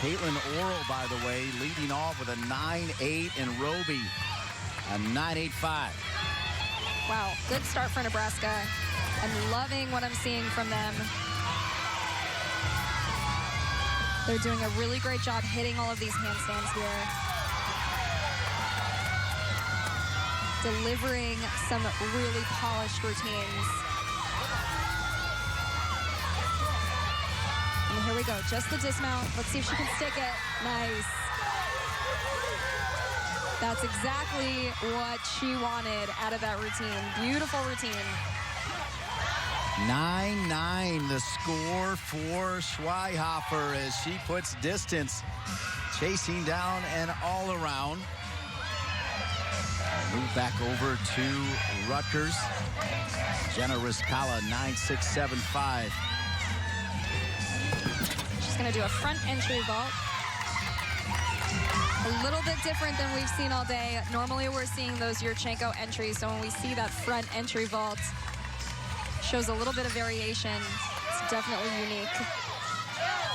Caitlin Orrell, by the way, leading off with a 9.8, and Roby a 9.85. Wow, good start for Nebraska. I'm loving what I'm seeing from them. They're doing a really great job hitting all of these handstands here. Delivering some really polished routines. And here we go, just the dismount. Let's see if she can stick it. Nice. That's exactly what she wanted out of that routine. Beautiful routine. 9-9 the score for Schweihofer as she puts distance, chasing down and all around. Move back over to Rutgers. Jenna Riskala, 9.675. She's going to do a front entry vault. A little bit different than we've seen all day. Normally we're seeing those Yurchenko entries, so when we see that front entry vault, shows a little bit of variation. It's definitely unique.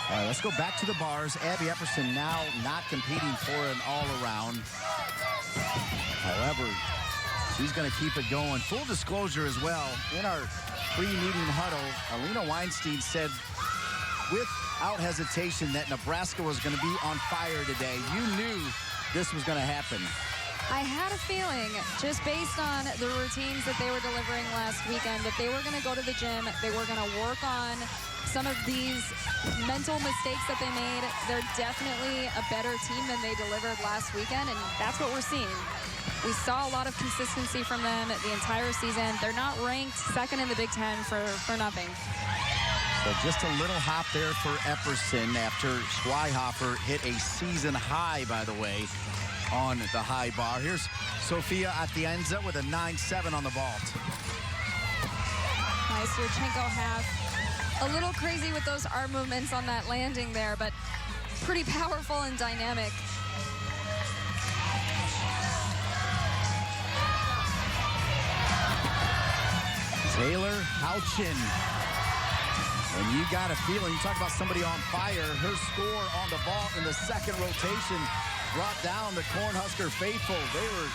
All right, let's go back to the bars. Abby Epperson now not competing for an all-around. However, she's going to keep it going. Full disclosure as well, in our pre-meeting huddle, Alina Weinstein said without hesitation that Nebraska was going to be on fire today. You knew this was going to happen. I had a feeling, just based on the routines that they were delivering last weekend, that they were going to go to the gym, they were going to work on some of these mental mistakes that they made. They're definitely a better team than they delivered last weekend, and that's what we're seeing. We saw a lot of consistency from them the entire season. They're not ranked second in the Big Ten for nothing. So just a little hop there for Epperson after Schweihofer hit a season high, by the way, on the high bar. Here's Sofia Atienza with a 9.7 on the vault. Nice Yurchenko half. A little crazy with those arm movements on that landing there, but pretty powerful and dynamic. Taylor Houchin. And you got a feeling, you talk about somebody on fire, her score on the vault in the second rotation brought down the Cornhusker faithful. They were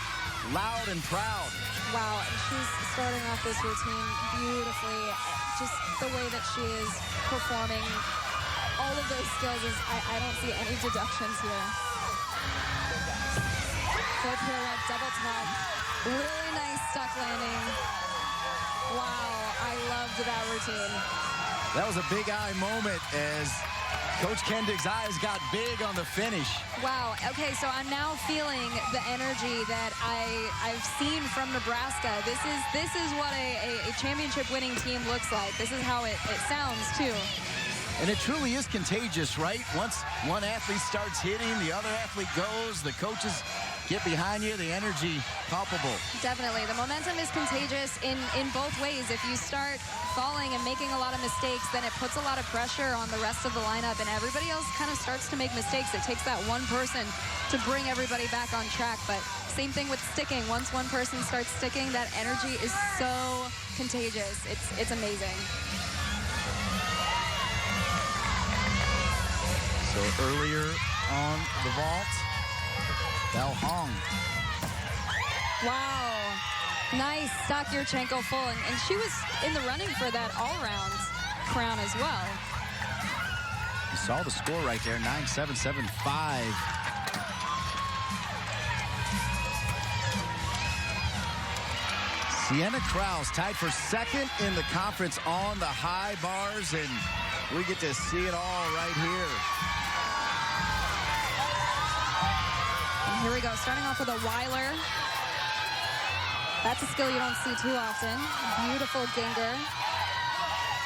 loud and proud. Wow, and she's starting off this routine beautifully. Just the way that she is performing all of those skills is, I don't see any deductions here. Full pirouette, double top, really nice stuck landing. Wow, I loved that routine. That was a big eye moment as Coach Kendig's eyes got big on the finish. Wow, okay, so I'm now feeling the energy that I've seen from Nebraska. This is what a championship winning team looks like. This is how it sounds too. And it truly is contagious, right? Once one athlete starts hitting, the other athlete goes, the coaches get behind you, the energy palpable. Definitely, the momentum is contagious in both ways. If you start falling and making a lot of mistakes, then it puts a lot of pressure on the rest of the lineup, and everybody else kind of starts to make mistakes. It takes that one person to bring everybody back on track, but same thing with sticking. Once one person starts sticking, that energy is so contagious. It's amazing. So earlier on the vault, Bell Hong. Wow. Nice stuck Yurchenko full. And she was in the running for that all-round crown as well. You saw the score right there, 9.775. Sienna Krause tied for second in the conference on the high bars, and we get to see it all right here. And here we go, starting off with a Weiler. That's a skill you don't see too often. Beautiful Ginger.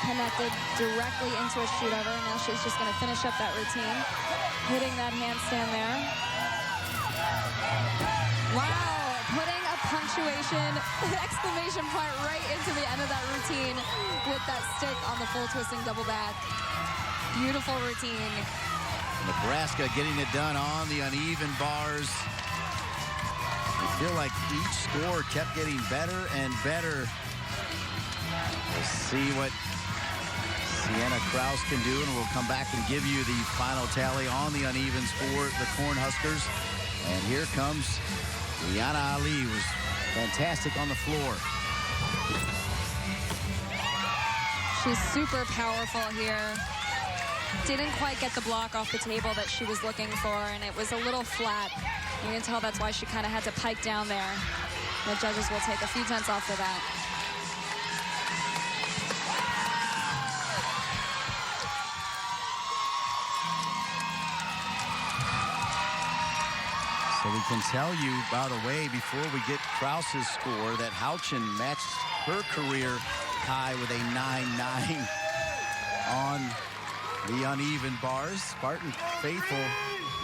Connected directly into a shoot over. Now she's just going to finish up that routine. Hitting that handstand there. Wow, putting a punctuation, exclamation point right into the end of that routine with that stick on the full twisting double back. Beautiful routine. Nebraska getting it done on the uneven bars. I feel like each score kept getting better and better. We'll see what Sienna Krause can do, and we'll come back and give you the final tally on the unevens for the Cornhuskers. And here comes Liana Ali, who was fantastic on the floor. She's super powerful here. Didn't quite get the block off the table that she was looking for, and it was a little flat. You can tell that's why she kind of had to pike down there. The judges will take a few tenths off for that. So we can tell you, by the way, before we get Krause's score, that Houchin matched her career high with a 9-9 on the uneven bars. Spartan faithful,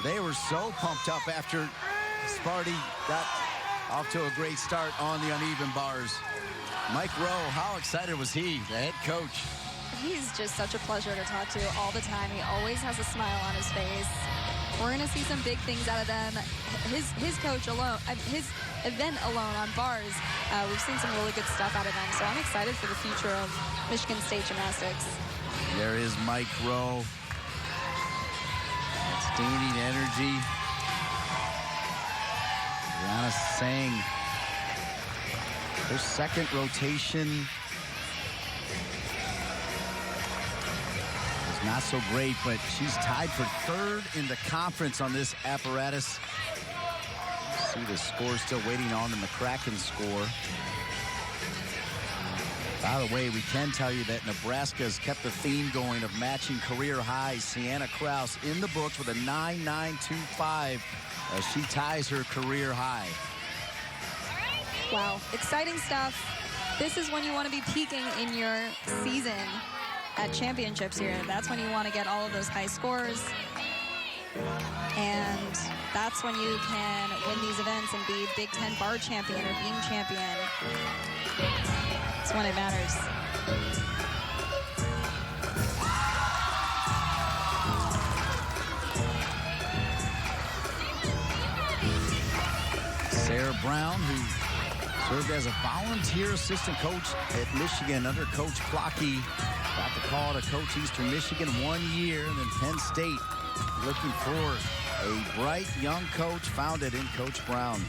they were so pumped up after Sparty got off to a great start on the uneven bars. Mike Rowe, how excited was he, the head coach? He's just such a pleasure to talk to all the time. He always has a smile on his face. We're going to see some big things out of them. His coach alone, his event alone on bars, we've seen some really good stuff out of them. So I'm excited for the future of Michigan State Gymnastics. There is Mike Rowe. Outstanding energy. Brianna Sang, her second rotation was not so great, but she's tied for third in the conference on this apparatus. See the score still waiting on the McCracken score. By the way, we can tell you that Nebraska has kept the theme going of matching career highs. Sienna Krause in the books with a 9.925 as she ties her career high. Wow, exciting stuff. This is when you want to be peaking in your season at championships here. That's when you want to get all of those high scores. And that's when you can win these events and be Big Ten bar champion or beam champion. That's when it matters. Sarah Brown, who served as a volunteer assistant coach at Michigan under Coach Plocky, got the call to coach Eastern Michigan 1 year, and then Penn State looking for a bright young coach, found it in Coach Brown.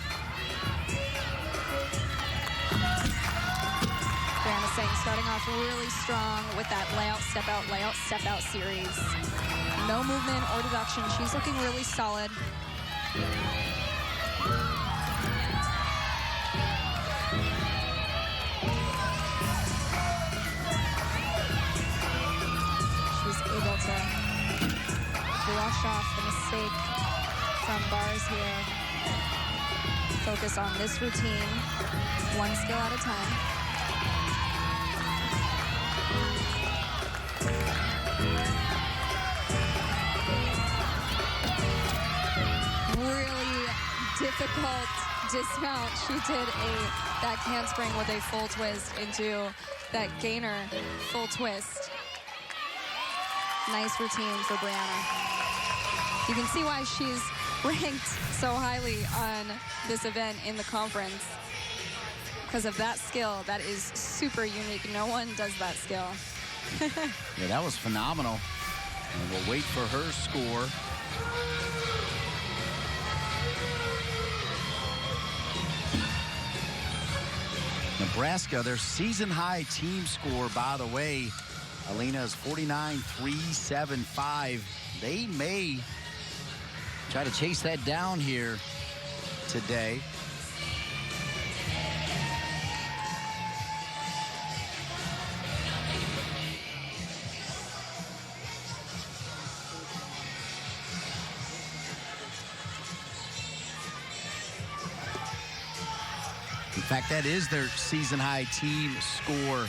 Brianna Sang starting off really strong with that layout, step out series. No movement or deduction. She's looking really solid. She's able to brush off the mistake from bars here. Focus on this routine, one skill at a time. Really difficult dismount. She did a back handspring with a full twist into that gainer full twist. Nice routine for Brianna. You can see why she's ranked so highly on this event in the conference. Because of that skill, that is super unique. No one does that skill. Yeah, that was phenomenal. And we'll wait for her score. Nebraska, their season high team score, by the way, Alina, is 49.375. They may try to chase that down here today. fact, that is their season-high team score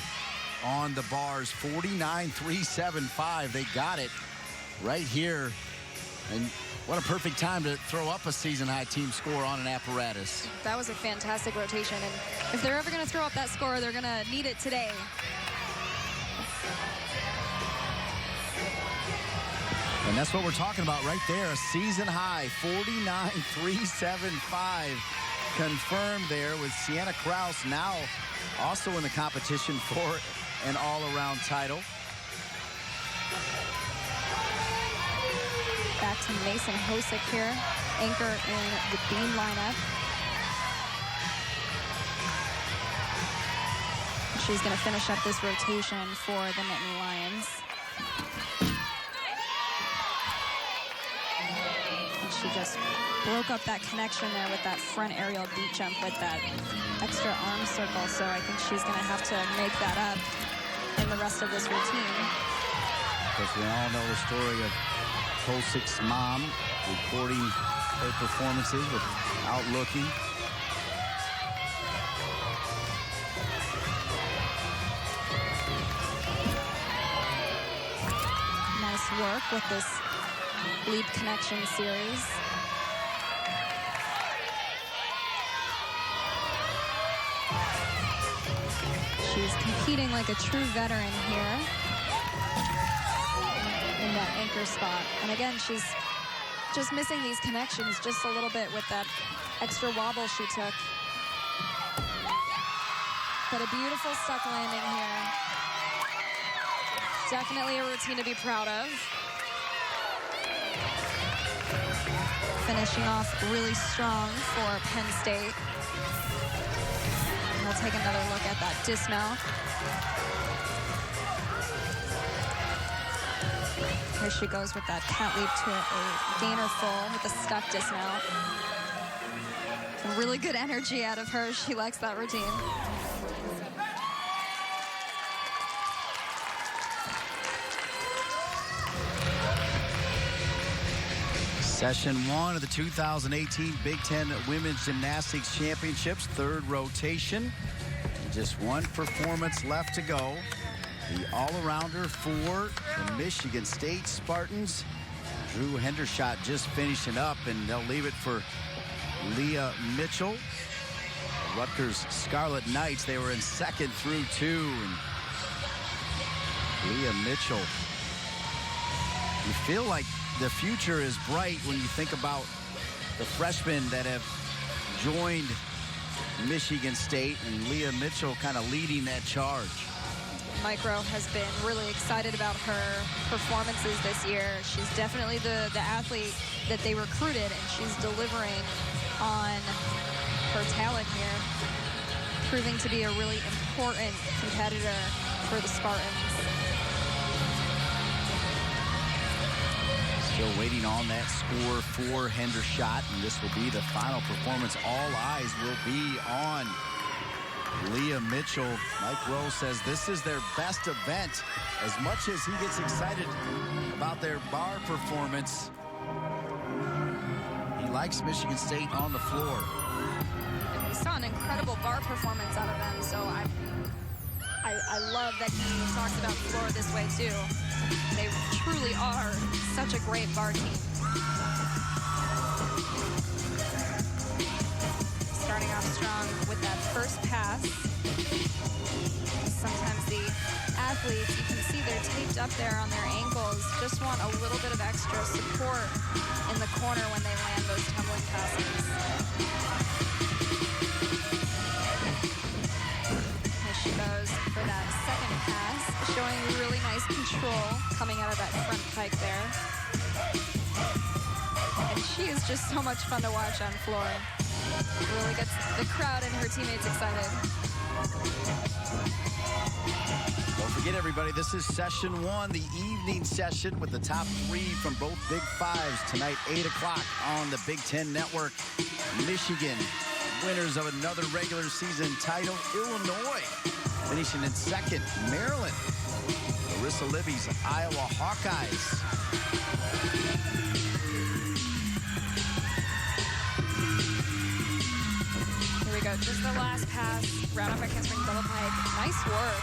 on the bars, 49-375. They got it right here. And what a perfect time to throw up a season-high team score on an apparatus. That was a fantastic rotation, and if they're ever going to throw up that score, they're going to need it today. And that's what we're talking about right there, a season-high 49-375 confirmed there with Sienna Kraus now also in the competition for an all-around title. Back to Mason Hosick here, anchor in the beam lineup. She's going to finish up this rotation for the Nittany Lions. And she just broke up that connection there with that front aerial beat jump with that extra arm circle. So I think she's going to have to make that up in the rest of this routine. Because we all know the story of Hosick's mom recording her performances without looking. Nice work with this leap connection series. She's competing like a true veteran here in that anchor spot. And again, she's just missing these connections just a little bit with that extra wobble she took. But a beautiful stuck landing here. Definitely a routine to be proud of. Finishing off really strong for Penn State. And we'll take another look at that dismount. Here she goes with that cat leap to a gainer full with a stuck dismount. Really good energy out of her. She likes that routine. Session 1 of the 2018 Big Ten Women's Gymnastics Championships, third rotation. Just one performance left to go. The all-arounder for the Michigan State Spartans. Drew Hendershot just finishing up, and they'll leave it for Leah Mitchell. Rutgers Scarlet Knights, they were in second through two. And Leah Mitchell. You feel like the future is bright when you think about the freshmen that have joined Michigan State, and Leah Mitchell kind of leading that charge. Micro has been really excited about her performances this year. She's definitely the athlete that they recruited, and she's delivering on her talent here, proving to be a really important competitor for the Spartans. Still waiting on that score for Hendershot, and this will be the final performance. All eyes will be on Leah Mitchell. Mike Rowe says this is their best event. As much as he gets excited about their bar performance, he likes Michigan State on the floor. And we saw an incredible bar performance out of them, so I love that he talks about the floor this way too. They truly are such a great bar team. Starting off strong with that first pass. Sometimes the athletes, you can see they're taped up there on their ankles, just want a little bit of extra support in the corner when they land those tumbling passes. Here she goes for that second pass, showing really nice control coming out of that front pike there. And she is just so much fun to watch on floor. Really gets the crowd and her teammates excited. Don't forget, everybody, this is session 1, the evening session with the top 3 from both Big Fives tonight, 8 o'clock on the Big Ten Network. Michigan, winners of another regular season title. Illinois finishing in second. Maryland, Larissa Libby's Iowa Hawkeyes. Here we go, just the last pass. Round up by handspring double pike. Nice work.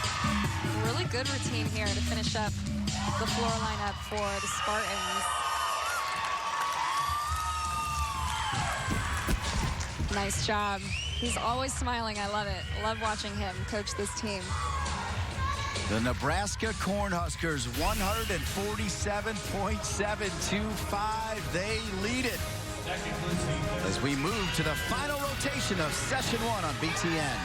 Really good routine here to finish up the floor lineup for the Spartans. Nice job. He's always smiling. I love it. Love watching him coach this team. The Nebraska Cornhuskers, 147.725. They lead it as we move to the final rotation of session 1 on BTN.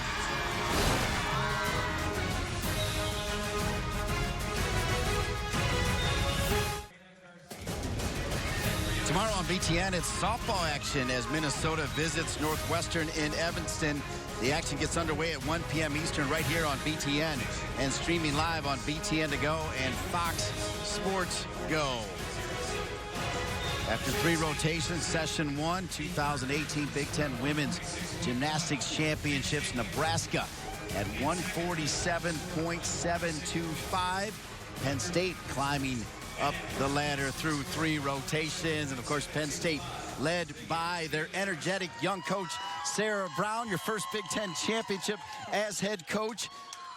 Tomorrow on BTN, it's softball action as Minnesota visits Northwestern in Evanston. The action gets underway at 1 p.m. Eastern right here on BTN and streaming live on BTN To Go and Fox Sports Go. After 3 rotations, session 1, 2018 Big Ten Women's Gymnastics Championships, Nebraska at 147.725. Penn State climbing up the ladder through 3 rotations. And, of course, Penn State led by their energetic young coach, Sarah Brown, your first Big Ten championship as head coach.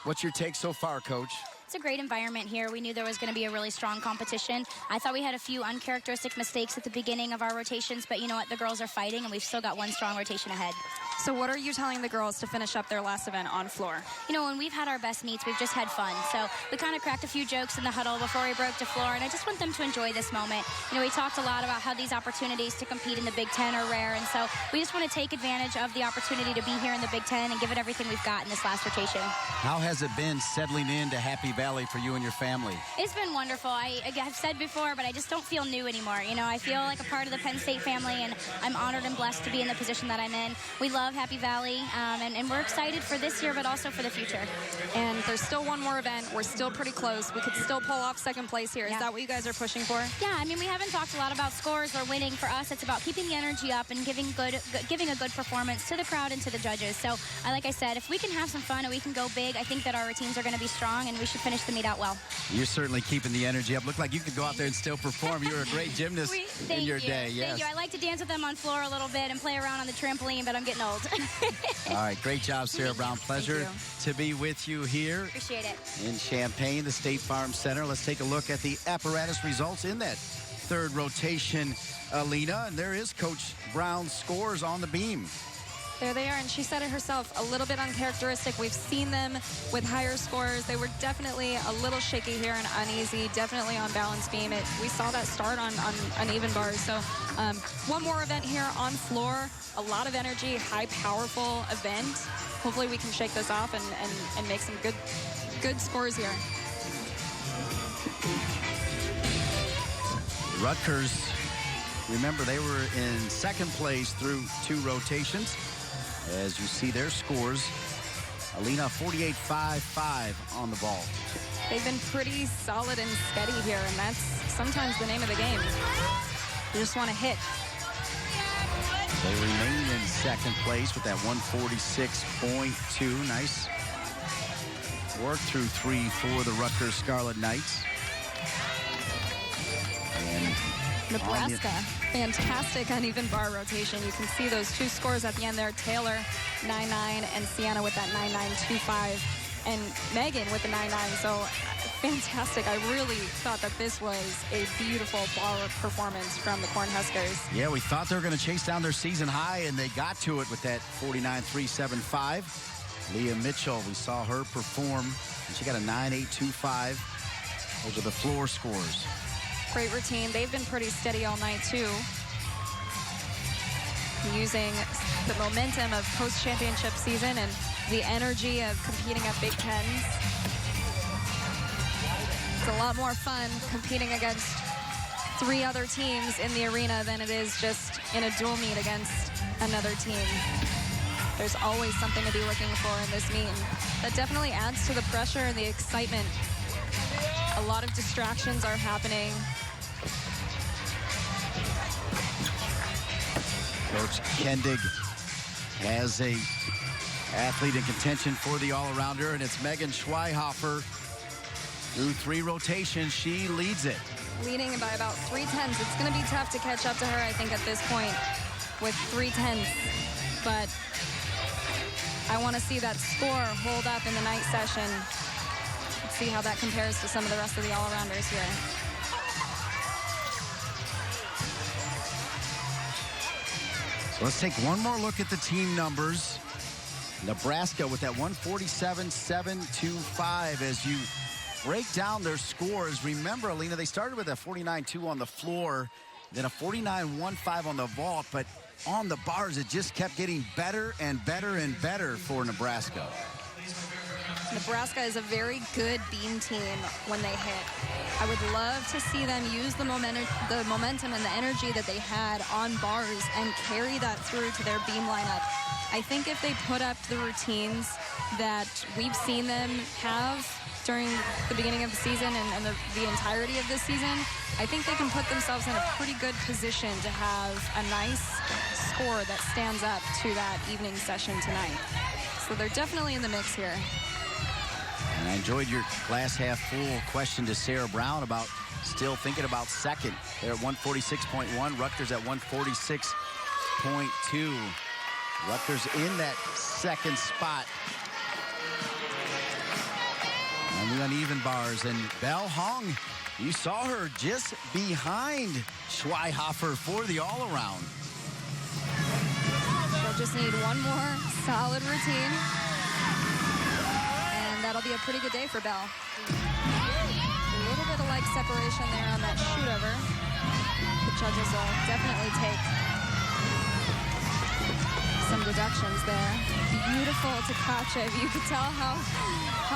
What's your take so far, Coach? It's a great environment here. We knew there was going to be a really strong competition. I thought we had a few uncharacteristic mistakes at the beginning of our rotations, but you know what? The girls are fighting, and we've still got one strong rotation ahead. So what are you telling the girls to finish up their last event on floor? You know, when we've had our best meets, we've just had fun. So we kind of cracked a few jokes in the huddle before we broke to floor, and I just want them to enjoy this moment. You know, we talked a lot about how these opportunities to compete in the Big Ten are rare, and so we just want to take advantage of the opportunity to be here in the Big Ten and give it everything we've got in this last rotation. How has it been settling into Happy Valley for you and your family? It's been wonderful. I've said before, but I just don't feel new anymore. You know, I feel like a part of the Penn State family, and I'm honored and blessed to be in the position that I'm in. We love Happy Valley, and we're excited for this year, but also for the future. And there's still one more event. We're still pretty close. We could still pull off second place here. Is that what you guys are pushing for? Yeah, I mean, we haven't talked a lot about scores or winning. For us, it's about keeping the energy up and giving a good performance to the crowd and to the judges. So, like I said, if we can have some fun and we can go big, I think that our routines are going to be strong, and we should finish the meet out well. You're certainly keeping the energy up. Look like you could go out there and still perform. You're a great gymnast in your day. Yes. Thank you. I like to dance with them on floor a little bit and play around on the trampoline, but I'm getting old. All right, great job, Sarah Brown. Pleasure to be with you here. Appreciate it. In Champaign, the State Farm Center. Let's take a look at the apparatus results in that 3rd rotation, Alina. And there is Coach Brown's scores on the beam. There they are, and she said it herself, a little bit uncharacteristic. We've seen them with higher scores. They were definitely a little shaky here and uneasy, definitely on balance beam. We saw that start on uneven bars. So one more event here on floor, a lot of energy, high, powerful event. Hopefully we can shake this off and make some good scores here. Rutgers, remember, they were in 2nd place through 2 rotations. As you see their scores, Alina 48.55 on the ball. They've been pretty solid and steady here, and that's sometimes the name of the game. You just want to hit. They remain in 2nd place with that 146.2. Nice work through 3 for the Rutgers Scarlet Knights. And Nebraska, fantastic uneven bar rotation. You can see those 2 scores at the end there. Taylor, 9.9, and Sienna with that 9.925, and Megan with the 9.9. So fantastic. I really thought that this was a beautiful bar performance from the Cornhuskers. Yeah, we thought they were going to chase down their season high, and they got to it with that 49.375. Leah Mitchell, we saw her perform, and she got a 9.825. Those are the floor scores. Great routine. They've been pretty steady all night, too. Using the momentum of post-championship season and the energy of competing at Big Tens. It's a lot more fun competing against 3 other teams in the arena than it is just in a dual meet against another team. There's always something to be looking for in this meet. And that definitely adds to the pressure and the excitement. A lot of distractions are happening. Coach Kendig has a athlete in contention for the all-arounder, and it's Megan Schweihofer. Through 3 rotations, she leads it. Leading by about 3/10. It's going to be tough to catch up to her, I think, at this point with 3/10. But I want to see that score hold up in the night session. Let's see how that compares to some of the rest of the all-arounders here. So let's take one more look at the team numbers. Nebraska with that 147.725 as you break down their scores. Remember, Alina, they started with a 49.2 on the floor, then a 49.15 on the vault, but on the bars, it just kept getting better and better and better for Nebraska. Nebraska is a very good beam team when they hit. I would love to see them use the momentum and the energy that they had on bars and carry that through to their beam lineup. I think if they put up the routines that we've seen them have during the beginning of the season and the entirety of this season, I think they can put themselves in a pretty good position to have a nice score that stands up to that evening session tonight. So they're definitely in the mix here. And I enjoyed your glass half full question to Sarah Brown about still thinking about second. They're at 146.1, Rutgers at 146.2. Rutgers in that second spot on the uneven bars. And Belle Hong, you saw her just behind Schweihofer for the all-around. They'll just need one more solid routine, and that'll be a pretty good day for Belle. A little bit of leg separation there on that shoot over. The judges will definitely take some deductions there. Beautiful Takachev. You could tell how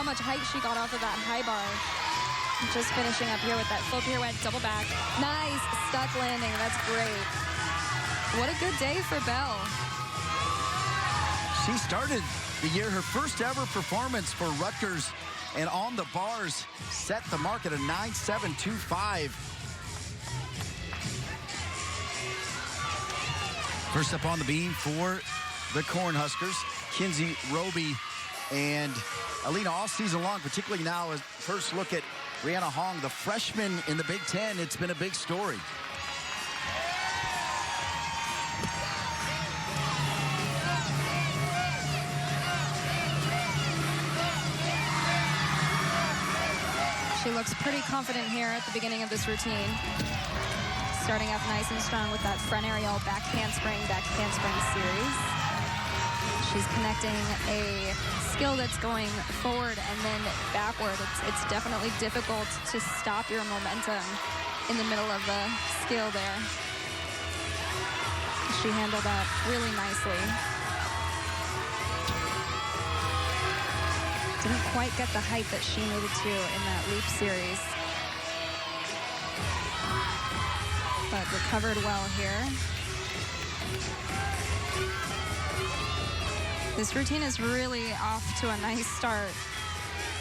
much height she got off of that high bar. Just finishing up here with that full pirouette, double back. Nice stuck landing. That's great. What a good day for Belle. She started the year, her first ever performance for Rutgers, and on the bars set the mark at a 9.725. First up on the beam for the Cornhuskers, Kinsey Roby. And Alina, all season long, particularly now, as first look at Brianna Hong, the freshman in the Big Ten, it's been a big story. She looks pretty confident here at the beginning of this routine. Starting off nice and strong with that front aerial back handspring series. She's connecting a skill that's going forward and then backward. It's definitely difficult to stop your momentum in the middle of the skill there. She handled that really nicely. Didn't quite get the height that she needed to in that leap series. But recovered well here. This routine is really off to a nice start.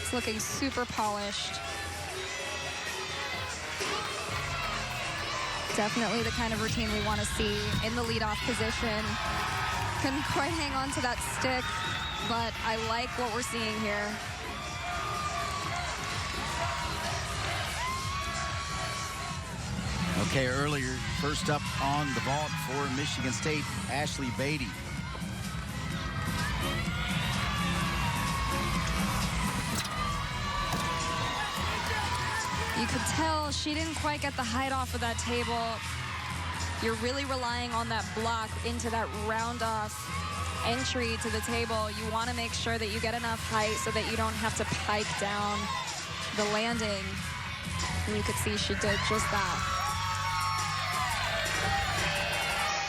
It's looking super polished. Definitely the kind of routine we want to see in the leadoff position. Couldn't quite hang on to that stick, but I like what we're seeing here. Okay, earlier, first up on the vault for Michigan State, Ashley Beatty. You could tell she didn't quite get the height off of that table. You're really relying on that block into that round-off entry to the table. You want to make sure that you get enough height so that you don't have to pike down the landing. And you could see she did just that.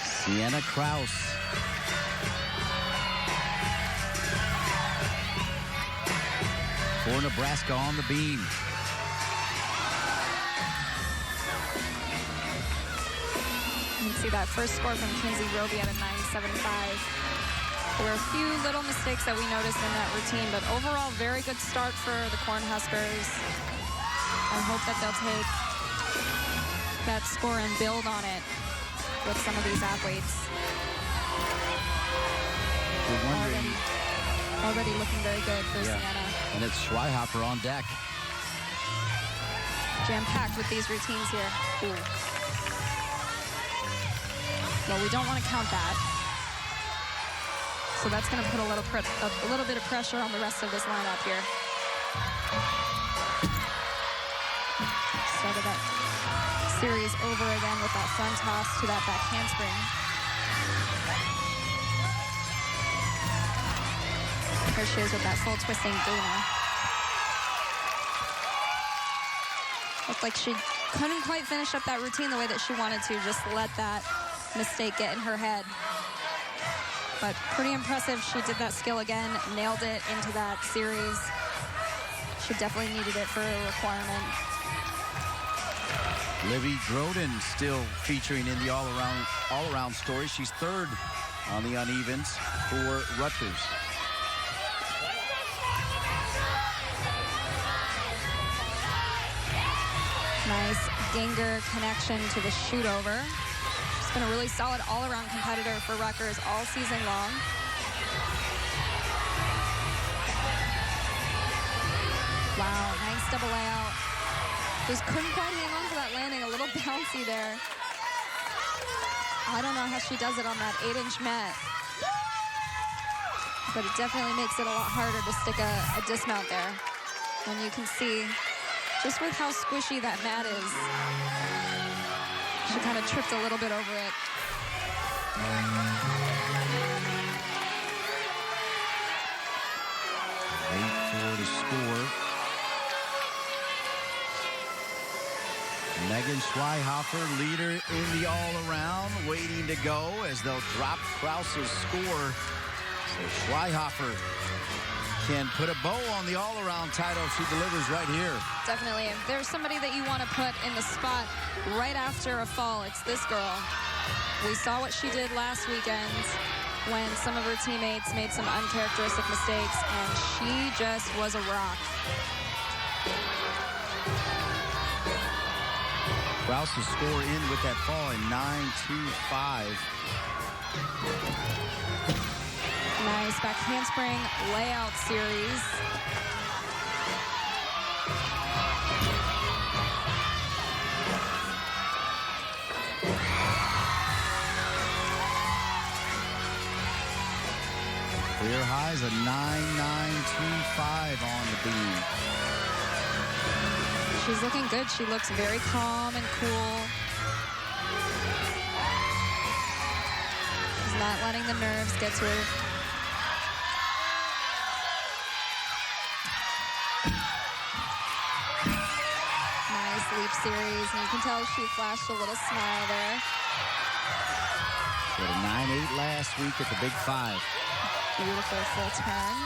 Sienna Kraus. For Nebraska on the beam. You can see that first score from Kinsey Roby at a 9.75. There were a few little mistakes that we noticed in that routine, but overall, very good start for the Cornhuskers. I hope that they'll take that score and build on it with some of these athletes. Already looking very good for Sienna. And it's Schweihofer on deck. Jam-packed with these routines here. Ooh. Well, we don't want to count that. So that's going to put a little bit of pressure on the rest of this lineup here. Started that series over again with that front toss to that back handspring. Here she is with that full twisting Dana. Looked like she couldn't quite finish up that routine the way that she wanted to, just let that mistake get in her head. But pretty impressive. She did that skill again, nailed it into that series. She definitely needed it for a requirement. Livy Droden still featuring in the all-around story. She's third on the unevens for Rutgers. Nice Ginger connection to the shoot over. She's been a really solid all-around competitor for Rutgers all season long. Wow, nice double layout. Just couldn't quite hang on to that landing, a little bouncy there. I don't know how she does it on that 8-inch mat. But it definitely makes it a lot harder to stick a dismount there. And you can see just with how squishy that mat is. She kind of tripped a little bit over it. 8-4 to score. Megan Schweihofer, leader in the all-around, waiting to go as they'll drop Krause's score. So Schweihofer can put a bow on the all-around title if she delivers right here. Definitely. If there's somebody that you want to put in the spot right after a fall, it's this girl. We saw what she did last weekend when some of her teammates made some uncharacteristic mistakes, and she just was a rock. Krause's score in with that fall in 9-2-5. Nice back handspring layout series. Career highs a 9-9-2-5 on the beam. She's looking good. She looks very calm and cool. She's not letting the nerves get to her. Nice leap series, and you can tell she flashed a little smile there. She had a 9-8 last week at the Big Five. Beautiful full turn.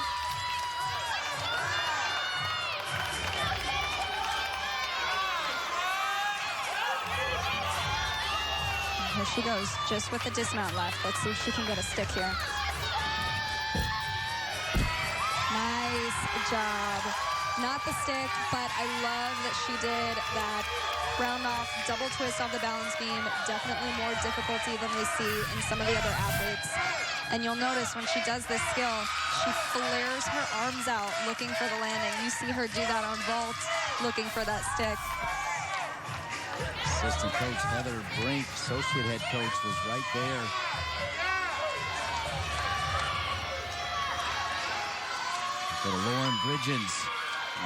Here she goes, just with the dismount left. Let's see if she can get a stick here. Nice job. Not the stick, but I love that she did that round off double twist off the balance beam. Definitely more difficulty than we see in some of the other athletes. And you'll notice when she does this skill, she flares her arms out looking for the landing. You see her do that on vault, looking for that stick. Assistant coach Heather Brink, associate head coach, was right there. For Lauren Bridgens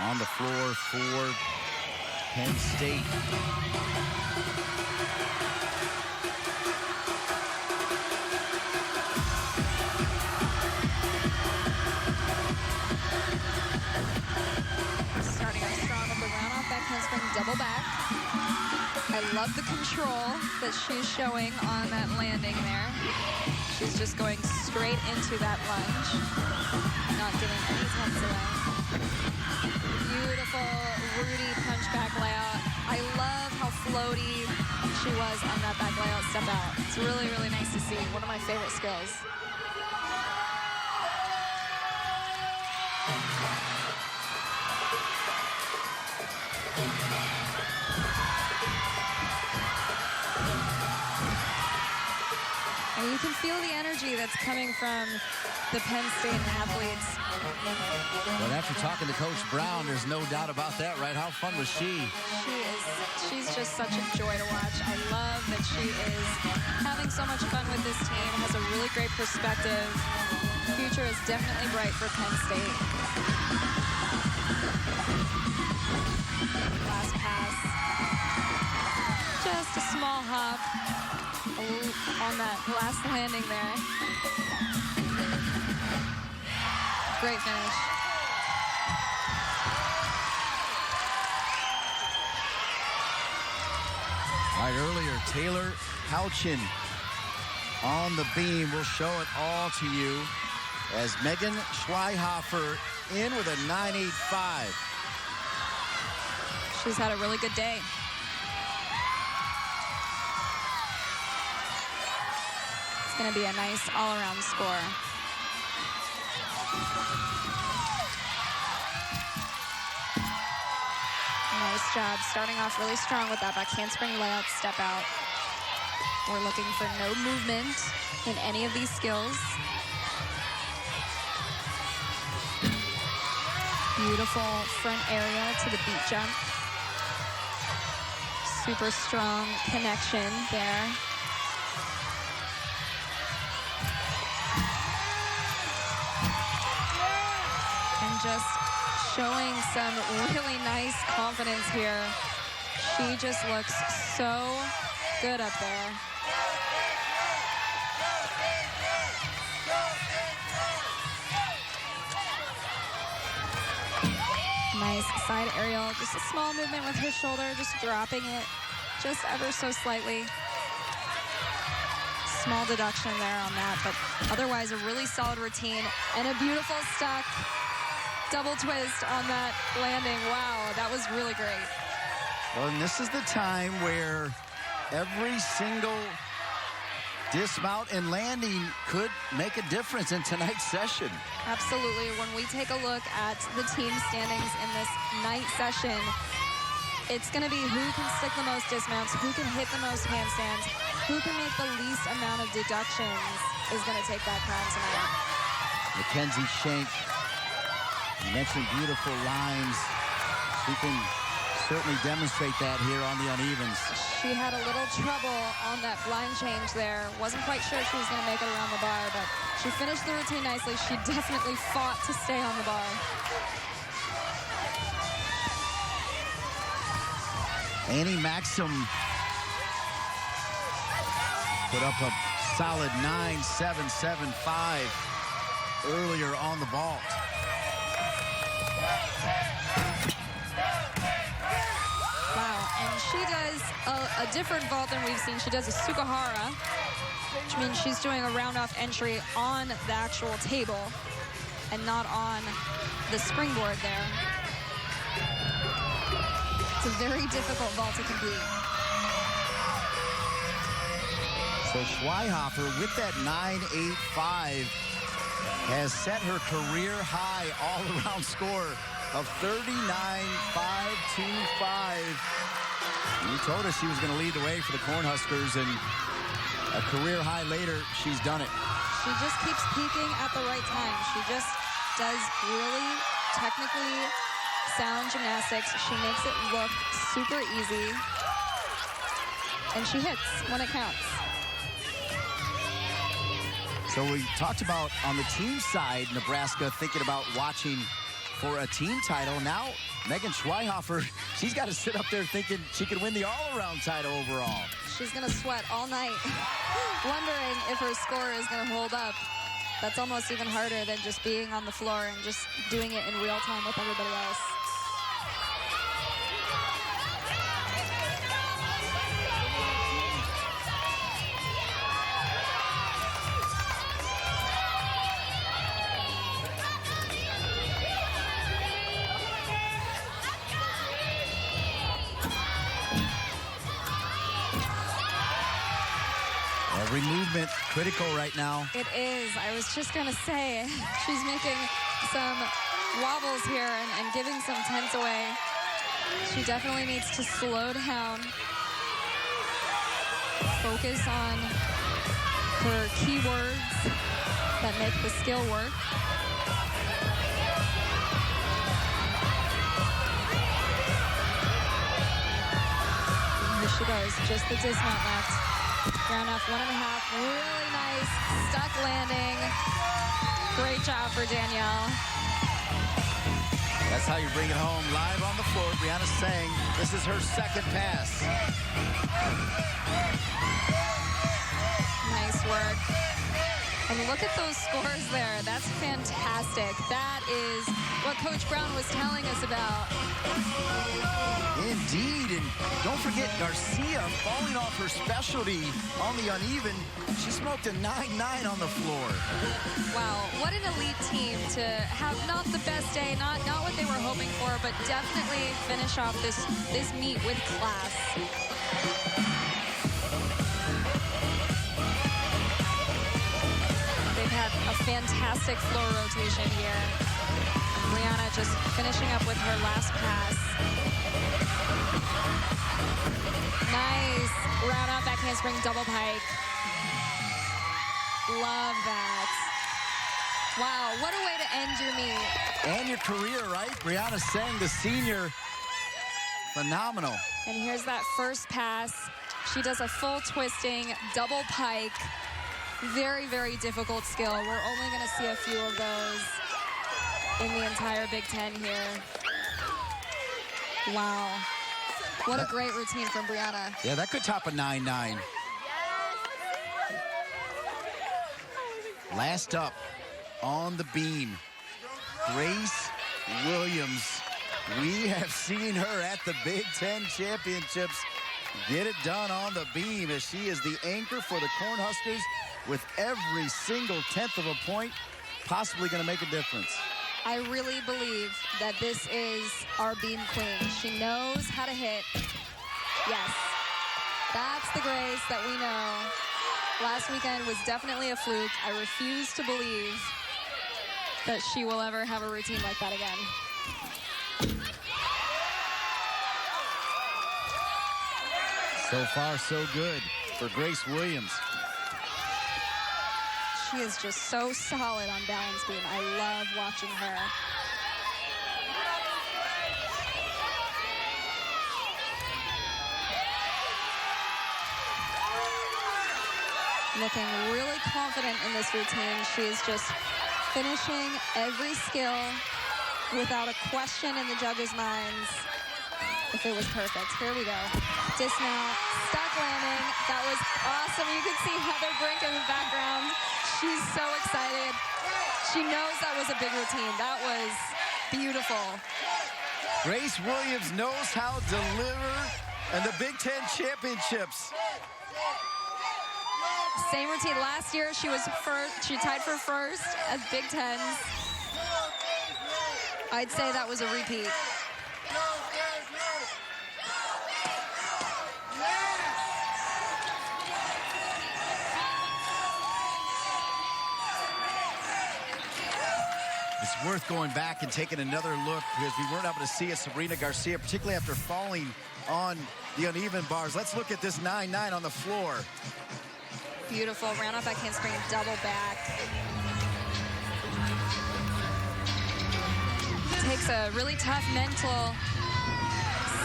on the floor for Penn State. Starting off strong with the round off back handspring double back. I love the control that she's showing on that landing there. She's just going straight into that lunge, not giving any tense away. Beautiful Rudy punch back layout. I love how floaty she was on that back layout step out. It's really, really nice to see. One of my favorite skills. And you can feel the energy that's coming from the Penn State athletes. But after talking to Coach Brown, there's no doubt about that, right? How fun was she? She's just such a joy to watch. I love that she is having so much fun with this team, has a really great perspective. future is definitely bright for Penn State. Last pass. Just a small hop on that last landing there. Great finish. All right, earlier, Taylor Houchin on the beam. We'll show it all to you as Megan Schweihofer in with a 9.85. She's had a really good day. It's going to be a nice all-around score. Nice job starting off really strong with that back handspring layout step out. We're looking for no movement in any of these skills. Beautiful front area to the beat jump. Super strong connection there. And just showing some really nice confidence here. She just looks so good up there. Nice side aerial, just a small movement with her shoulder, just dropping it just ever so slightly. Small deduction there on that, but otherwise a really solid routine and a beautiful stuck double twist on that landing. Wow, that was really great. Well, and this is the time where every single dismount and landing could make a difference in tonight's session. Absolutely. When we take a look at the team standings in this night session, it's going to be who can stick the most dismounts, who can hit the most handstands, who can make the least amount of deductions is going to take that crown tonight. Mackenzie Schenk, you mentioned beautiful lines. She can certainly demonstrate that here on the unevens. She had a little trouble on that blind change there. Wasn't quite sure she was going to make it around the bar, but she finished the routine nicely. She definitely fought to stay on the bar. Annie Maxim put up a solid 9.775 earlier on the vault. Wow, and she does a different vault than we've seen. She does a Sukahara, which means she's doing a round-off entry on the actual table and not on the springboard there. It's a very difficult vault to compete. So Schweihofer with that 9.85 has set her career high all-around score of 39.525. You told us she was going to lead the way for the Cornhuskers, and a career high later, she's done it. She just keeps peaking at the right time. She just does really technically sound gymnastics. She makes it look super easy, and she hits when it counts. So we talked about on the team side, Nebraska thinking about watching for a team title. Now, Megan Schweihofer, she's got to sit up there thinking she can win the all-around title overall. She's going to sweat all night, wondering if her score is going to hold up. That's almost even harder than just being on the floor and just doing it in real time with everybody else. Every movement critical right now. It is. I was just going to say, she's making some wobbles here and giving some tense away. She definitely needs to slow down, focus on her keywords that make the skill work. Here she goes, just the dismount left. Ground off 1.5, really nice stuck landing. Great job for Danielle. That's how you bring it home. Live on the floor, Brianna Sang. This is her second pass. Nice work. And look at those scores there. That's fantastic. That is what Coach Brown was telling us about. Indeed, and don't forget Garcia falling off her specialty on the uneven. She smoked a 9-9 on the floor. Wow, what an elite team to have not the best day, not what they were hoping for, but definitely finish off this meet with class. They've had a fantastic floor rotation here. Brianna just finishing up with her last pass. Nice round out back handspring double pike. Love that. Wow, what a way to end your meet. And your career, right? Brianna Sang, the senior. Phenomenal. And here's that first pass. She does a full twisting double pike. Very, very difficult skill. We're only going to see a few of those in the entire Big Ten here. Wow. What a great routine from Brianna. Yeah, that could top a 9-9. Last up on the beam, Grace Williams. We have seen her at the Big Ten Championships get it done on the beam as she is the anchor for the Cornhuskers with every single tenth of a point possibly going to make a difference. I really believe that this is our beam queen. She knows how to hit. Yes, that's the Grace that we know. Last weekend was definitely a fluke. I refuse to believe that she will ever have a routine like that again. So far, so good for Grace Williams. She is just so solid on balance beam. I love watching her. Looking really confident in this routine. She is just finishing every skill without a question in the judges' minds if it was perfect. Here we go. Dismount, stuck landing. That was awesome. You can see Heather Brink in the background. She's so excited. She knows that was a big routine. That was beautiful. Grace Williams knows how to deliver in the Big Ten Championships. Same routine. Last year, she was first. She tied for first at Big Tens. I'd say that was a repeat. It's worth going back and taking another look because we weren't able to see a Sabrina Garcia, particularly after falling on the uneven bars. Let's look at this 9-9 on the floor. Beautiful. Round off back handspring, double back. It takes a really tough mental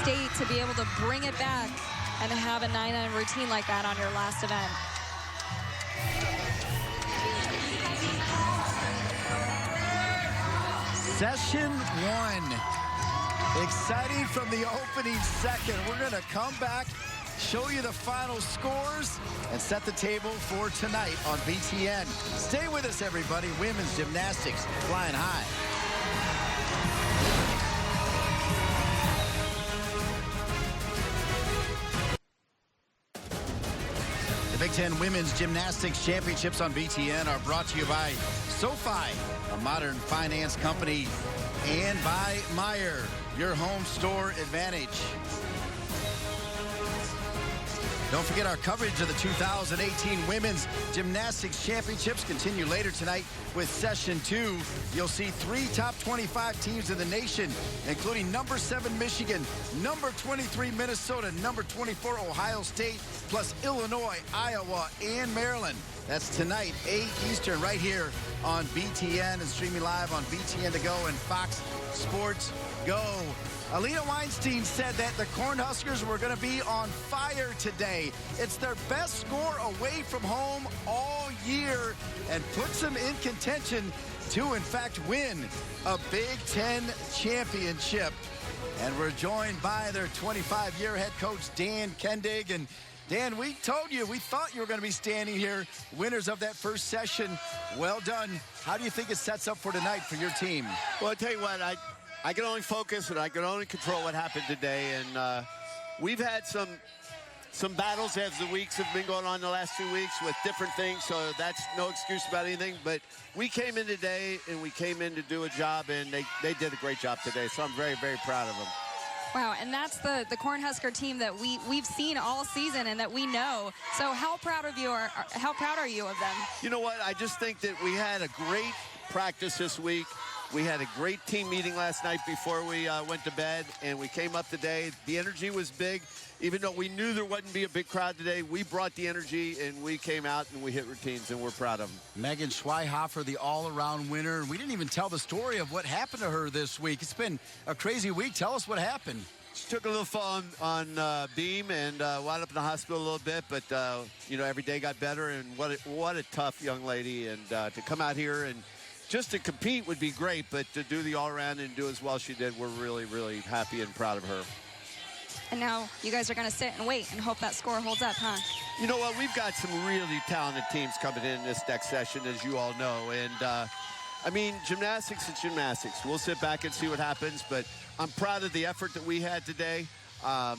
state to be able to bring it back and have a 9-9 routine like that on your last event. Session 1. Exciting from the opening second. We're going to come back, show you the final scores, and set the table for tonight on BTN. Stay with us, everybody. Women's gymnastics flying high. The Big Ten Women's Gymnastics Championships on BTN are brought to you by SoFi, a modern finance company, and by Meijer, your home store advantage. Don't forget our coverage of the 2018 Women's Gymnastics Championships continue later tonight with Session 2. You'll see 3 top 25 teams in the nation, including number 7 Michigan, number 23 Minnesota, number 24 Ohio State, plus Illinois, Iowa, and Maryland. That's tonight, 8 Eastern, right here on BTN and streaming live on BTN To Go and Fox Sports Go. Alina Weinstein said that the Cornhuskers were going to be on fire today. It's their best score away from home all year and puts them in contention to, in fact, win a Big Ten championship. And we're joined by their 25-year head coach, Dan Kendig. And Dan, we told you, we thought you were going to be standing here, winners of that first session. Well done. How do you think it sets up for tonight for your team? Well, I'll tell you what, I can only focus and I can only control what happened today. And we've had some battles as the weeks have been going on the last 2 weeks with different things, so that's no excuse about anything. But we came in today, and we came in to do a job, and they did a great job today, so I'm very, very proud of them. Wow, and that's the Cornhusker team that we've seen all season and that we know. So how proud are you of them? You know what? I just think that we had a great practice this week. We had a great team meeting last night before we went to bed, and we came up today. The energy was big. Even though we knew there wouldn't be a big crowd today, we brought the energy, and we came out, and we hit routines, and we're proud of them. Megan Schweihofer, the all-around winner. We didn't even tell the story of what happened to her this week. It's been a crazy week. Tell us what happened. She took a little fall on beam and wound up in the hospital a little bit, but, every day got better, and what a tough young lady. And to come out here and just to compete would be great, but to do the all-around and do as well as she did, we're really, really happy and proud of her. And now you guys are going to sit and wait and hope that score holds up, huh? You know what? We've got some really talented teams coming in this next session, as you all know. And, gymnastics is gymnastics. We'll sit back and see what happens, but I'm proud of the effort that we had today. I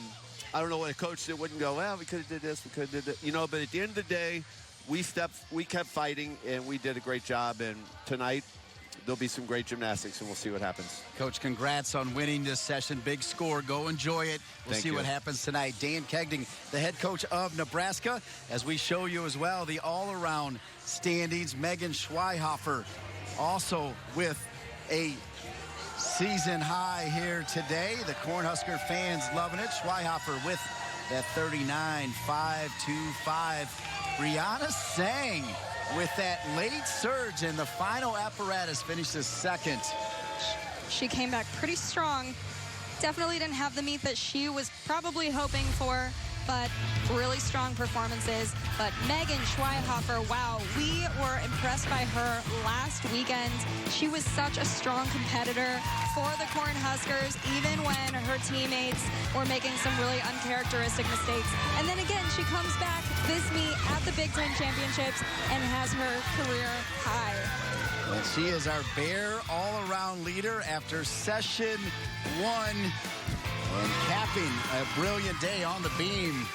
don't know what a coach that wouldn't go, well, we could have did this, we could have did that. But at the end of the day, we kept fighting, and we did a great job. And tonight, there'll be some great gymnastics, and we'll see what happens. Coach, congrats on winning this session. Big score. Go enjoy it. We'll see what happens tonight. Dan Kendig, the head coach of Nebraska, as we show you as well the all-around standings. Megan Schweihofer also with a season high here today. The Cornhusker fans loving it. Schweihofer with that 39.525. Brianna Sang with that late surge, and the final apparatus finishes second. She came back pretty strong. Definitely didn't have the meet that she was probably hoping for, but really strong performances. But Megan Schweihofer, wow, we were impressed by her last weekend. She was such a strong competitor for the Cornhuskers, even when her teammates were making some really uncharacteristic mistakes. And then again, she comes back this meet at the Big Ten Championships and has her career high. And she is our Bear all-around leader after session one, and capping a brilliant day on the beam.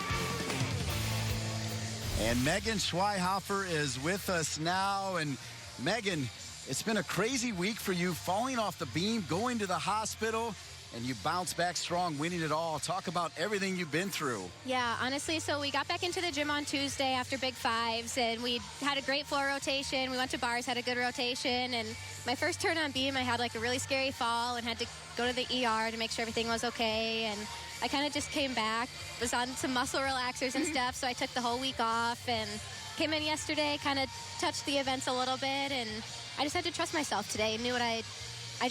And Megan Schweihofer is with us now. And Megan, it's been a crazy week for you, falling off the beam, going to the hospital, and you bounce back strong, winning it all. Talk about everything you've been through. Yeah, honestly, so we got back into the gym on Tuesday after Big Fives, and we had a great floor rotation. We went to bars, had a good rotation, and my first turn on beam, I had like a really scary fall and had to go to the ER to make sure everything was okay. And I kind of just came back, was on some muscle relaxers and stuff, so I took the whole week off and came in yesterday, kind of touched the events a little bit, and I just had to trust myself today and I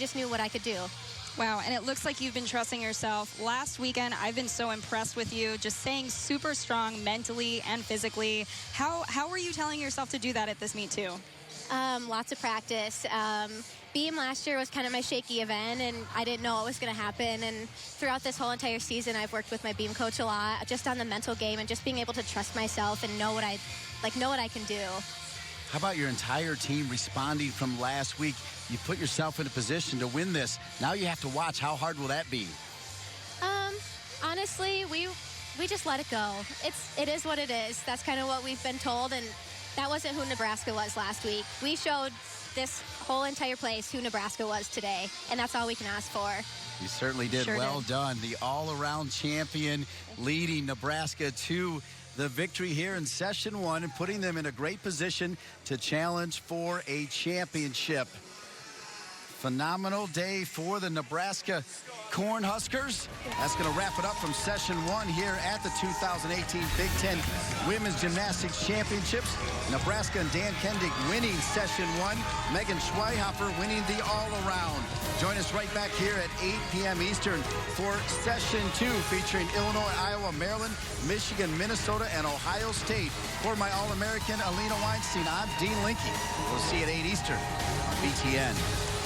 just knew what I could do. Wow, and it looks like you've been trusting yourself. Last weekend, I've been so impressed with you, just staying super strong mentally and physically. How were you telling yourself to do that at this meet too? Lots of practice. Beam last year was kind of my shaky event, and I didn't know what was going to happen. And throughout this whole entire season, I've worked with my beam coach a lot, just on the mental game and just being able to trust myself and know what I can do. How about your entire team responding from last week? You put yourself in a position to win this. Now you have to watch. How hard will that be? Honestly, we just let it go. It is what it is. That's kind of what we've been told, and that wasn't who Nebraska was last week. We showed this whole entire place who Nebraska was today, and that's all we can ask for. You certainly did. Sure Well did. done. The all-around champion leading Nebraska to the victory here in session one and putting them in a great position to challenge for a championship. phenomenal day for the Nebraska Cornhuskers. That's going to wrap it up from session 1 here at the 2018 Big Ten Women's Gymnastics Championships. Nebraska and Dan Kendick winning session 1. Megan Schweihopper winning the all-around. Join us right back here at 8 p.m. Eastern for session 2 featuring Illinois, Iowa, Maryland, Michigan, Minnesota, and Ohio State. For my All-American Alina Weinstein, I'm Dean Linke. We'll see you at 8 Eastern on BTN.